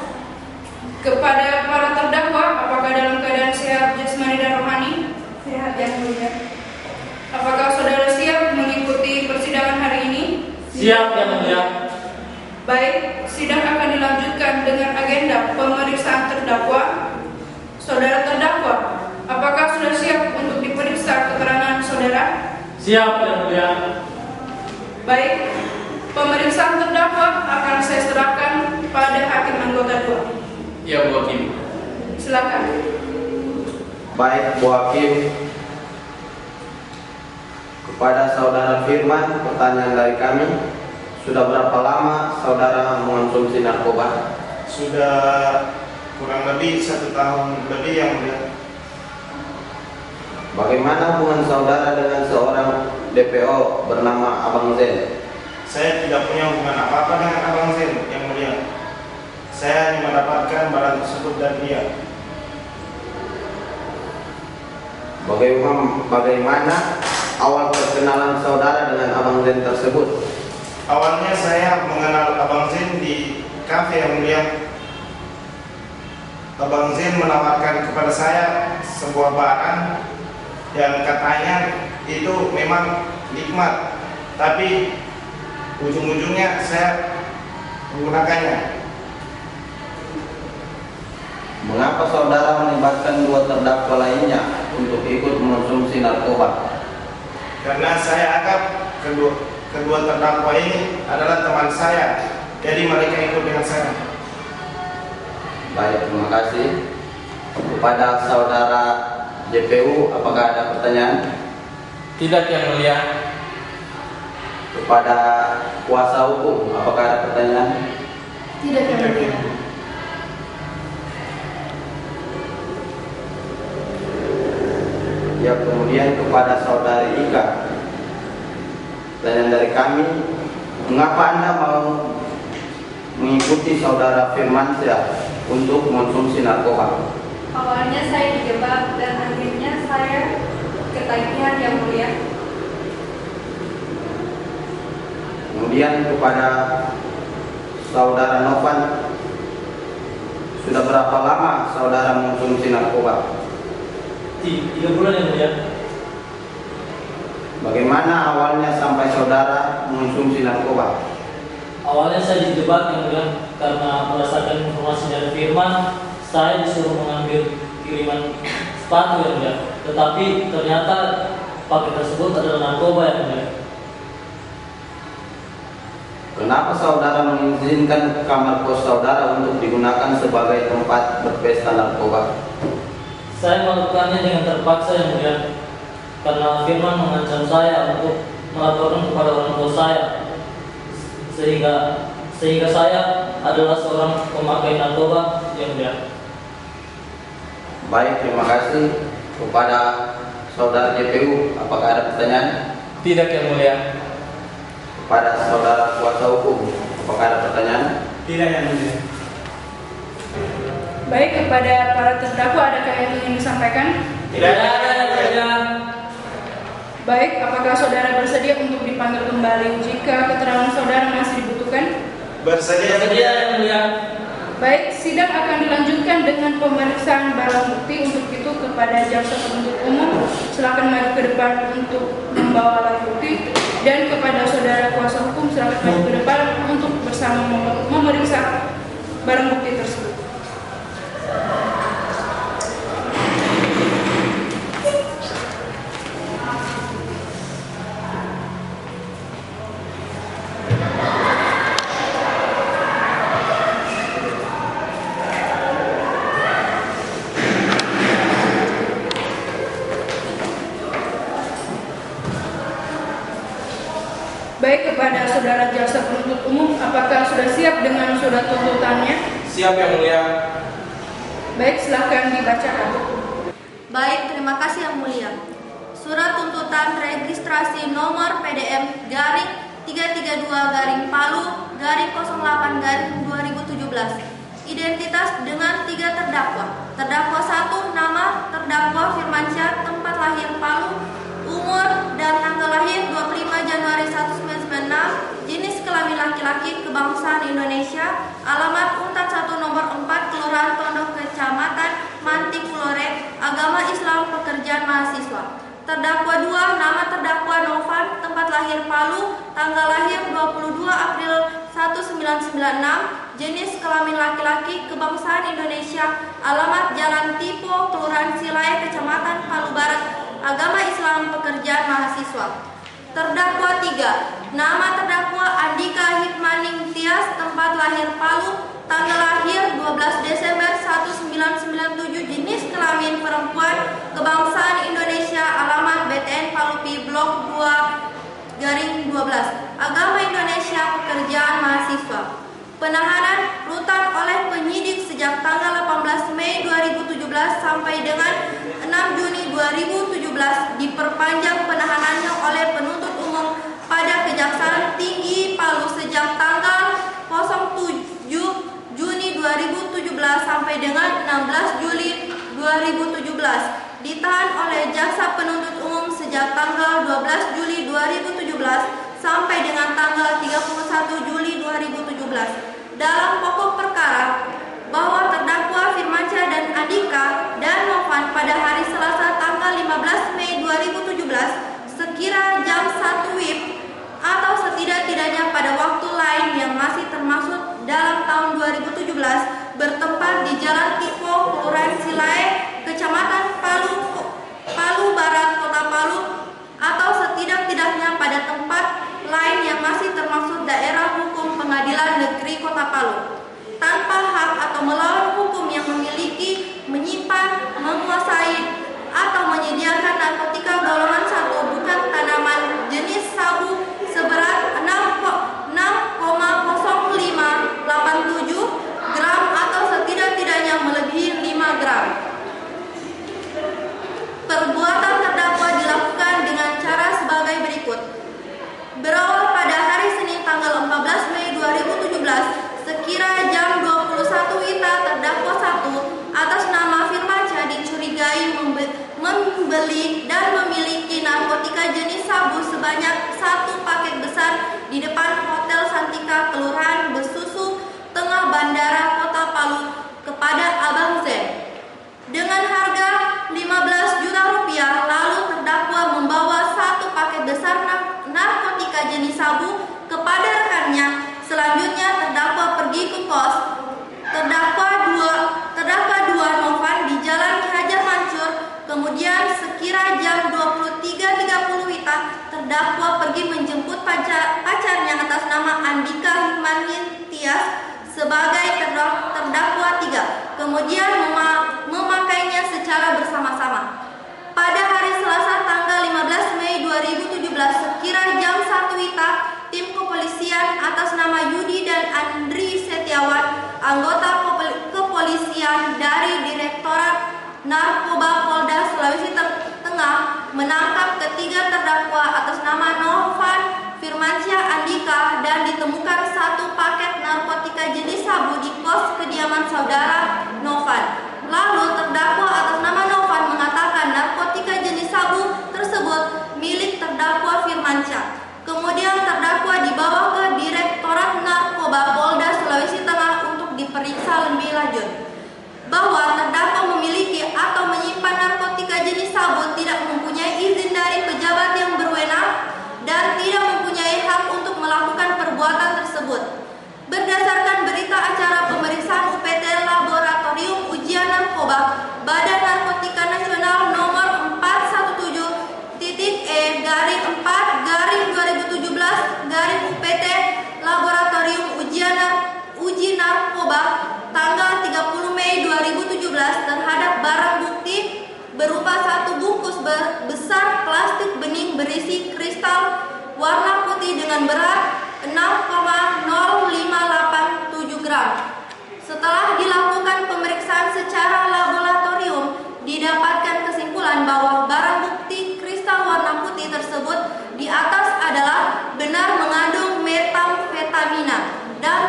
Kepada para terdakwa, apakah dalam keadaan sehat jasmani dan rohani? Sehat yang mulia. Apakah saudara siap mengikuti persidangan hari ini? Siap yang mulia. Baik, sidang akan dilanjutkan dengan agenda pemeriksaan terdakwa. Saudara terdakwa, apakah sudah siap untuk diperiksa keterangan saudara? Siap yang mulia. Baik, pemeriksaan terdakwa akan saya serahkan pada hakim anggota 2. Ya, Bu Hakim. Silakan. Baik, Bu Hakim. Kepada Saudara Firman, pertanyaan dari kami. Sudah berapa lama saudara mengonsumsi narkoba? Sudah kurang lebih 1 tahun lebih yang mulia. Bagaimana hubungan saudara dengan seorang DPO bernama Abang Zen? Saya tidak punya hubungan apa-apa dengan Abang Zen yang mulia. Saya hanya mendapatkan barang tersebut dari dia. Bagaimana awal perkenalan saudara dengan Abang Zen tersebut? Awalnya saya mengenal Abang Zen di kafe yang mulia. Abang Zen menawarkan kepada saya sebuah barang yang katanya itu memang nikmat, tapi ujung-ujungnya saya menggunakannya. Mengapa saudara melibatkan 2 terdakwa lainnya untuk ikut mengonsumsi narkoba? Karena saya anggap kedua terdakwa ini adalah teman saya, jadi mereka ikut dengan saya. Baik, terima kasih. Kepada saudara JPU, apakah ada pertanyaan? Tidak yang mulia. Kepada kuasa hukum, apakah ada pertanyaan? Tidak yang mulia. Ya, kemudian kepada saudari Ika, pertanyaan dari kami, mengapa Anda mau mengikuti saudara Firmansyah untuk mengonsumsi narkoba? Awalnya saya dijebak dan akhirnya saya ketagihan yang mulia. Kemudian kepada saudara Novan, sudah berapa lama saudara mengonsumsi narkoba? 3 bulan yang mulia. Bagaimana awalnya sampai saudara mengonsumsi narkoba? Awalnya saya dijebak yang mulia karena berdasarkan informasi dari Firman, saya disuruh mengambil kiriman sepatu yang mulia. Tetapi ternyata paket tersebut adalah narkoba yang mulia. Kenapa saudara mengizinkan kamar kos saudara untuk digunakan sebagai tempat berpesta narkoba? Saya melakukannya dengan terpaksa yang mulia, karena Firman mengancam saya untuk melaporkan kepada orang tua saya, sehingga saya adalah seorang pemakai narkoba yang mulia. Baik, terima kasih. Kepada saudara JPU, apakah ada pertanyaan? Tidak yang mulia. Kepada saudara kuasa hukum, apakah ada pertanyaan? Tidak, Yang Mulia. Baik, kepada para terdakwa adakah yang ingin disampaikan? Tidak ada. Baik, apakah saudara bersedia untuk dipanggil kembali jika keterangan saudara masih dibutuhkan? Bersedia. Yang Mulia. Baik, sidang akan dilanjutkan dengan pemeriksaan barang bukti. Untuk itu kepada jaksa penuntut umum, silakan maju ke depan untuk membawa alat bukti, dan kepada saudara kuasa hukum silakan maju ke depan untuk bersama memeriksa barang bukti tersebut. Baik, kepada saudara jaksa penuntut umum, apakah sudah siap dengan surat tuntutannya? Siap, Yang Mulia. Baik, silakan dibacakan. Baik, terima kasih Yang Mulia. Surat tuntutan registrasi nomor PDM garing 332 garing Palu garing 08 garing 2017. Identitas dengan 3 terdakwa. Terdakwa 1, nama terdakwa Firmansyah, tempat lahir Palu, umur dan tanggal lahir 25 Januari 1996, jenis kelamin laki-laki, kebangsaan Indonesia, alamat Untat 1 nomor 4, Kelurahan Tondok, Kecamatan Mantik, Flore, agama Islam, pekerjaan mahasiswa. Terdakwa 2, nama terdakwa Novan, tempat lahir Palu, tanggal lahir 22 April 1996, jenis kelamin laki-laki, kebangsaan Indonesia, alamat Jalan Tipo, Kelurahan Silaya, Kecamatan Palu Barat, agama Islam, pekerjaan mahasiswa. Terdakwa 3, nama terdakwa Andika Hikmaning Tias, tempat lahir Palu, tanggal lahir 12 Desember 1997, jenis kelamin perempuan, kebangsaan Indonesia, alamat BTN Palupi Blok 2 garing 12, agama Indonesia, pekerjaan mahasiswa. Penahanan rutan oleh penyidik sejak tanggal 18 Mei 2017 sampai dengan 6 Juni 2017, diperpanjang penahanannya oleh penuntut umum pada Kejaksaan Tinggi Palu sejak tanggal 07 Juni 2017 sampai dengan 16 Juli 2017. Ditahan oleh jaksa penuntut umum sejak tanggal 12 Juli 2017 sampai dengan tanggal 31 Juli 2017. Dalam pokok perkara bahwa terdakwa Firmansyah dan Andika dan Novan pada hari Selasa tanggal 15 Mei 2017 sekira jam 1 WIB atau setidak-tidaknya pada waktu lain yang masih termasuk dalam tahun 2017 bertempat di Jalan Tipo, Kelurahan Silae, Kecamatan Palu Barat, Kota Palu, atau setidak-tidaknya pada tempat lain yang masih termasuk daerah hukum Pengadilan Negeri Kota Palu, tanpa hak atau melawan hukum yang memiliki, menyimpan, menguasai, atau menyediakan narkotika golongan 1 bukan tanaman jenis sabu seberat 6,0587 gram atau setidak-tidaknya melebihi 5 gram. Perbuatan terdakwa dilakukan dengan cara sebagai berikut. Berawal pada hari Senin tanggal 14 Mei 2017 sekira jam 21 WITA, terdakwa 1 atas nama Firmansyah dicurigai membeli dan memiliki narkotika jenis sabu sebanyak 1 paket besar di depan Hotel Santika, Kelurahan Besusu, Tengah Bandara, Kota Palu kepada Abang Z dengan harga 15 juta rupiah. Lalu terdakwa membawa 1 paket besar narkotika jenis sabu kepada rekannya. Selanjutnya terdakwa pergi ke kos terdakwa 2 Novan di Jalan Ki Hajar Mansur. Kemudian sekira jam 23.30 WITA, terdakwa pergi menjemput pacarnya atas nama Andika Hikmaning Tias sebagai terdakwa 3. Kemudian memakainya secara bersama-sama. Pada hari Selasa tanggal 15 Mei 2017 sekira jam 1 WITA, tim kepolisian atas nama Yudi dan Andri Setiawan, anggota kepolisian dari Direktorat Narkoba Polda Sulawesi Tengah, menangkap ketiga terdakwa atas nama Novan, Firmansyah, Andika, dan ditemukan 1 paket narkotika jenis jenis sabu di pos kediaman saudara Novan. Lalu terdakwa atas nama Novan mengatakan narkotika jenis sabu tersebut milik terdakwa Firmansyah. Kemudian terdakwa dibawa ke Direktorat Narkoba Polda Sulawesi Tengah untuk diperiksa lebih lanjut. Bahwa terdakwa memiliki atau menyimpan narkotika jenis sabu tidak mempunyai izin dari pejabat yang berwenang dan tidak mempunyai hak untuk melakukan perbuatan tersebut. Berdasarkan berita acara pemeriksaan UPT Laboratorium Ujian Narkoba Badan Narkotika Nasional nomor 417/4/2017 Laboratorium Uji Narkoba tanggal 30 Mei 2017 terhadap barang bukti berupa satu bungkus besar plastik bening berisi kristal warna putih dengan berat 6,0587 gram. Setelah dilakukan pemeriksaan secara laboratorium, didapatkan kesimpulan bahwa barang bukti kristal warna putih tersebut di atas adalah benar mengandung metamfetamina dan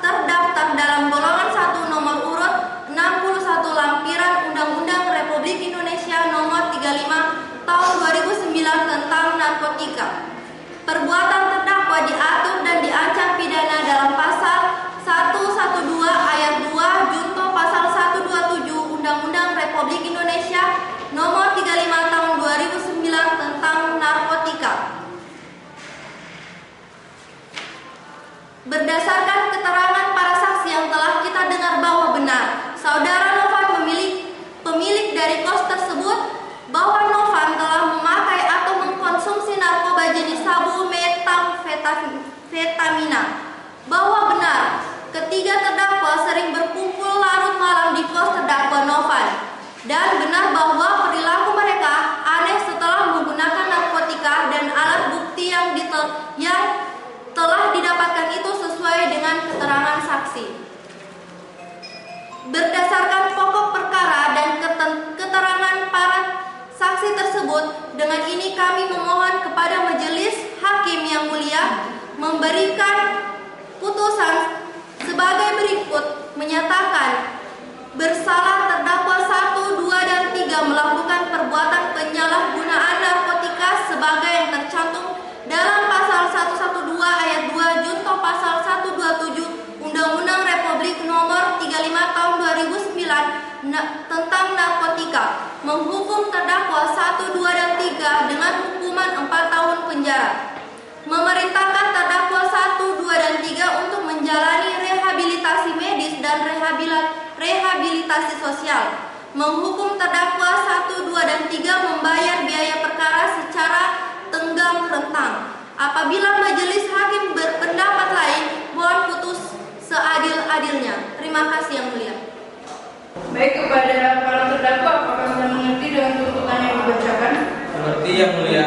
terdaftar dalam golongan 1 nomor urut 61 lampiran Undang-Undang Republik Indonesia nomor 35 tahun 2009 tentang narkotika. Perbuatan terdakwa diatur dan diancam pidana dalam pasal 112 ayat 2 junto pasal 127 Undang-Undang Republik Indonesia nomor 35 tahun 2009 tentang narkotika. Berdasarkan keterangan para saksi yang telah kita dengar bahwa benar, saudara Novan pemilik dari kos tersebut, bahwa Novan telah memakai atau mengkonsumsi narkoba jenis sabu metamfetamina. Bahwa benar, ketiga terdakwa sering berkumpul larut malam di kos terdakwa Novan. Dan benar bahwa perilaku mereka aneh setelah menggunakan narkotika dan alat bukti yang telah didapatkan itu sesuai dengan keterangan saksi. Berdasarkan pokok perkara dan keterangan para saksi tersebut, dengan ini kami memohon kepada majelis hakim yang mulia memberikan putusan sebagai berikut: menyatakan bersalah terdakwa 1, 2, dan 3 melakukan perbuatan penyalahgunaan narkotika sebagai yang tercantum dalam pasal 112 ayat 2 junto pasal 127 Undang-Undang Republik nomor 35 tahun 2009 tentang narkotika, menghukum terdakwa 1, 2, dan 3 dengan hukuman 4 tahun penjara, memerintahkan terdakwa 1, 2, dan 3 untuk menjalani rehabilitasi medis dan rehabilitasi sosial, menghukum terdakwa 1, 2, dan 3 membayar biaya perkara secara tenggang rentang. Apabila majelis hakim berpendapat lain, mohon putus seadil-adilnya. Terima kasih yang mulia. Baik, kepada para terdakwa, apakah sudah mengerti dengan tuntutan yang dibacakan? Mengerti yang mulia.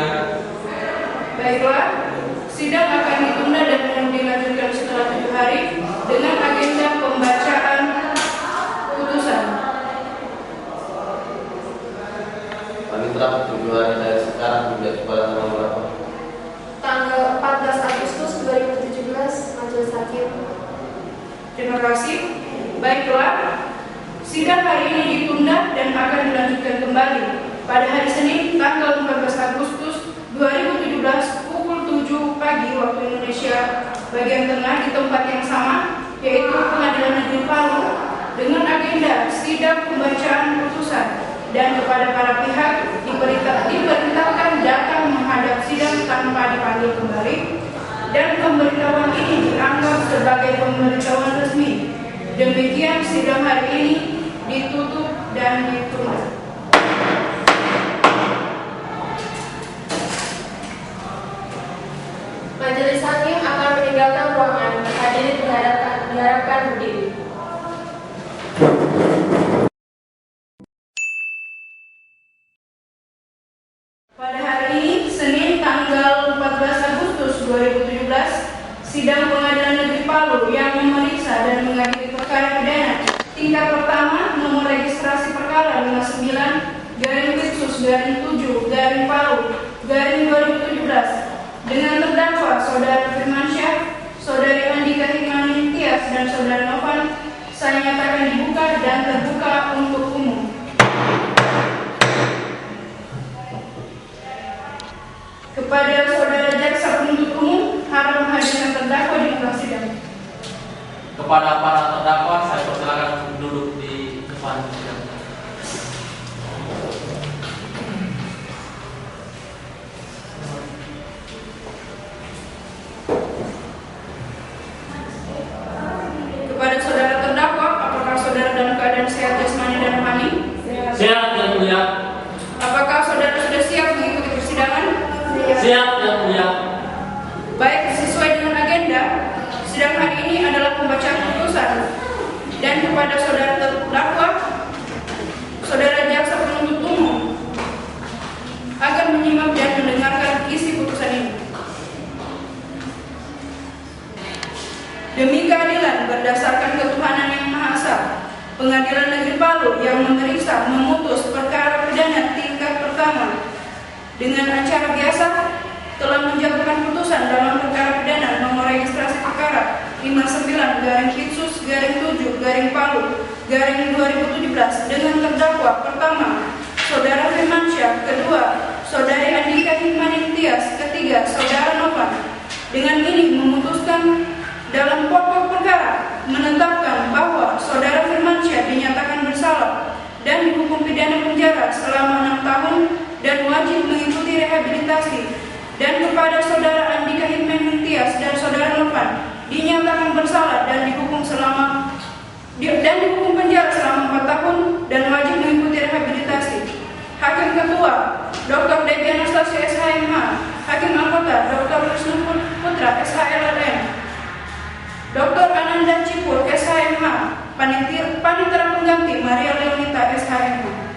Baiklah, sidang akan ditunda dan dilanjutkan setelah 7 hari dengan agenda pembacaan putusan. Panitra 7 hari dari sekarang menjadi pada tanggal berapa? Tanggal 14 Agustus 2017, Majelis Hakim. Terima kasih. Baiklah, sidang hari ini ditunda dan akan dilanjutkan kembali pada hari Senin tanggal 14 Agustus 2017 pukul 7 pagi waktu Indonesia bagian tengah di tempat yang sama, yaitu Pengadilan Negeri Palu, dengan agenda sidang pembacaan putusan, dan kepada para pihak diperintahkan datang menghadap sidang tanpa dipanggil kembali, dan pemberitahuan ini dianggap sebagai pemberitahuan resmi. Demikian sidang hari ini ditutup dan ditunda. Majelis Hakim akan meninggalkan ruangan. Hadirin diharapkan berdiri. Pada hari ini, Senin tanggal 14 Agustus 2017, sidang Pengadilan Negeri Palu yang memeriksa dan mengadili perkara pidana tingkat pertama nomor registrasi perkara 59-7-Palu-2017 dengan terdakwa Saudara Firmansyah, Saudari Andika Hikmaning Tias, dan Saudara Novan saya nyatakan dibuka dan terbuka untuk umum. Kepada Saudara Jaksa Penuntut Umum, harap menghadirkan terdakwa di muka sidang. Kepada para terdakwa, saya persilakan duduk di depan sidang. Kepada saudara terdakwa, apakah saudara dalam keadaan sehat jasmani dan rohani? Siap, Yang Mulia. Apakah saudara sudah siap mengikuti persidangan? Siap, Yang Mulia. Baik, sesuai dengan agenda, sidang hari ini adalah pembacaan putusan. Dan kepada saudara terdakwa, saudara jaksa penuntut umum akan menyimak dan mendengarkan isi putusan ini. Demi keadilan berdasarkan ketuhanan yang Maha Esa, Pengadilan Negeri Palu yang memeriksa memutus perkara pidana tingkat pertama dengan acara biasa telah menjatuhkan putusan dalam perkara pidana nomor registrasi perkara 59-7-Palu-2017 dengan terdakwa pertama Saudara Firmansyah, kedua Saudari Andika Hikmaning Tias, ketiga Saudara Novan. Dengan ini memutuskan dalam pokok perkara menetapkan bahwa Saudara Firmansyah dinyatakan bersalah dan dihukum pidana penjara selama 6 tahun dan wajib mengikuti rehabilitasi, dan kepada Saudara Andika Hikmaning Tias dan Saudara Novan dinyatakan bersalah dan dihukum penjara selama 4 tahun dan wajib mengikuti rehabilitasi. Hakim Ketua Dr. Devi Anastasia SHMH, Hakim Anggota Dr. Wisnu Putra SHLLM, Dr. Ananda Cipur SHMH, Panitera Pengganti Maria Leonita SHMH.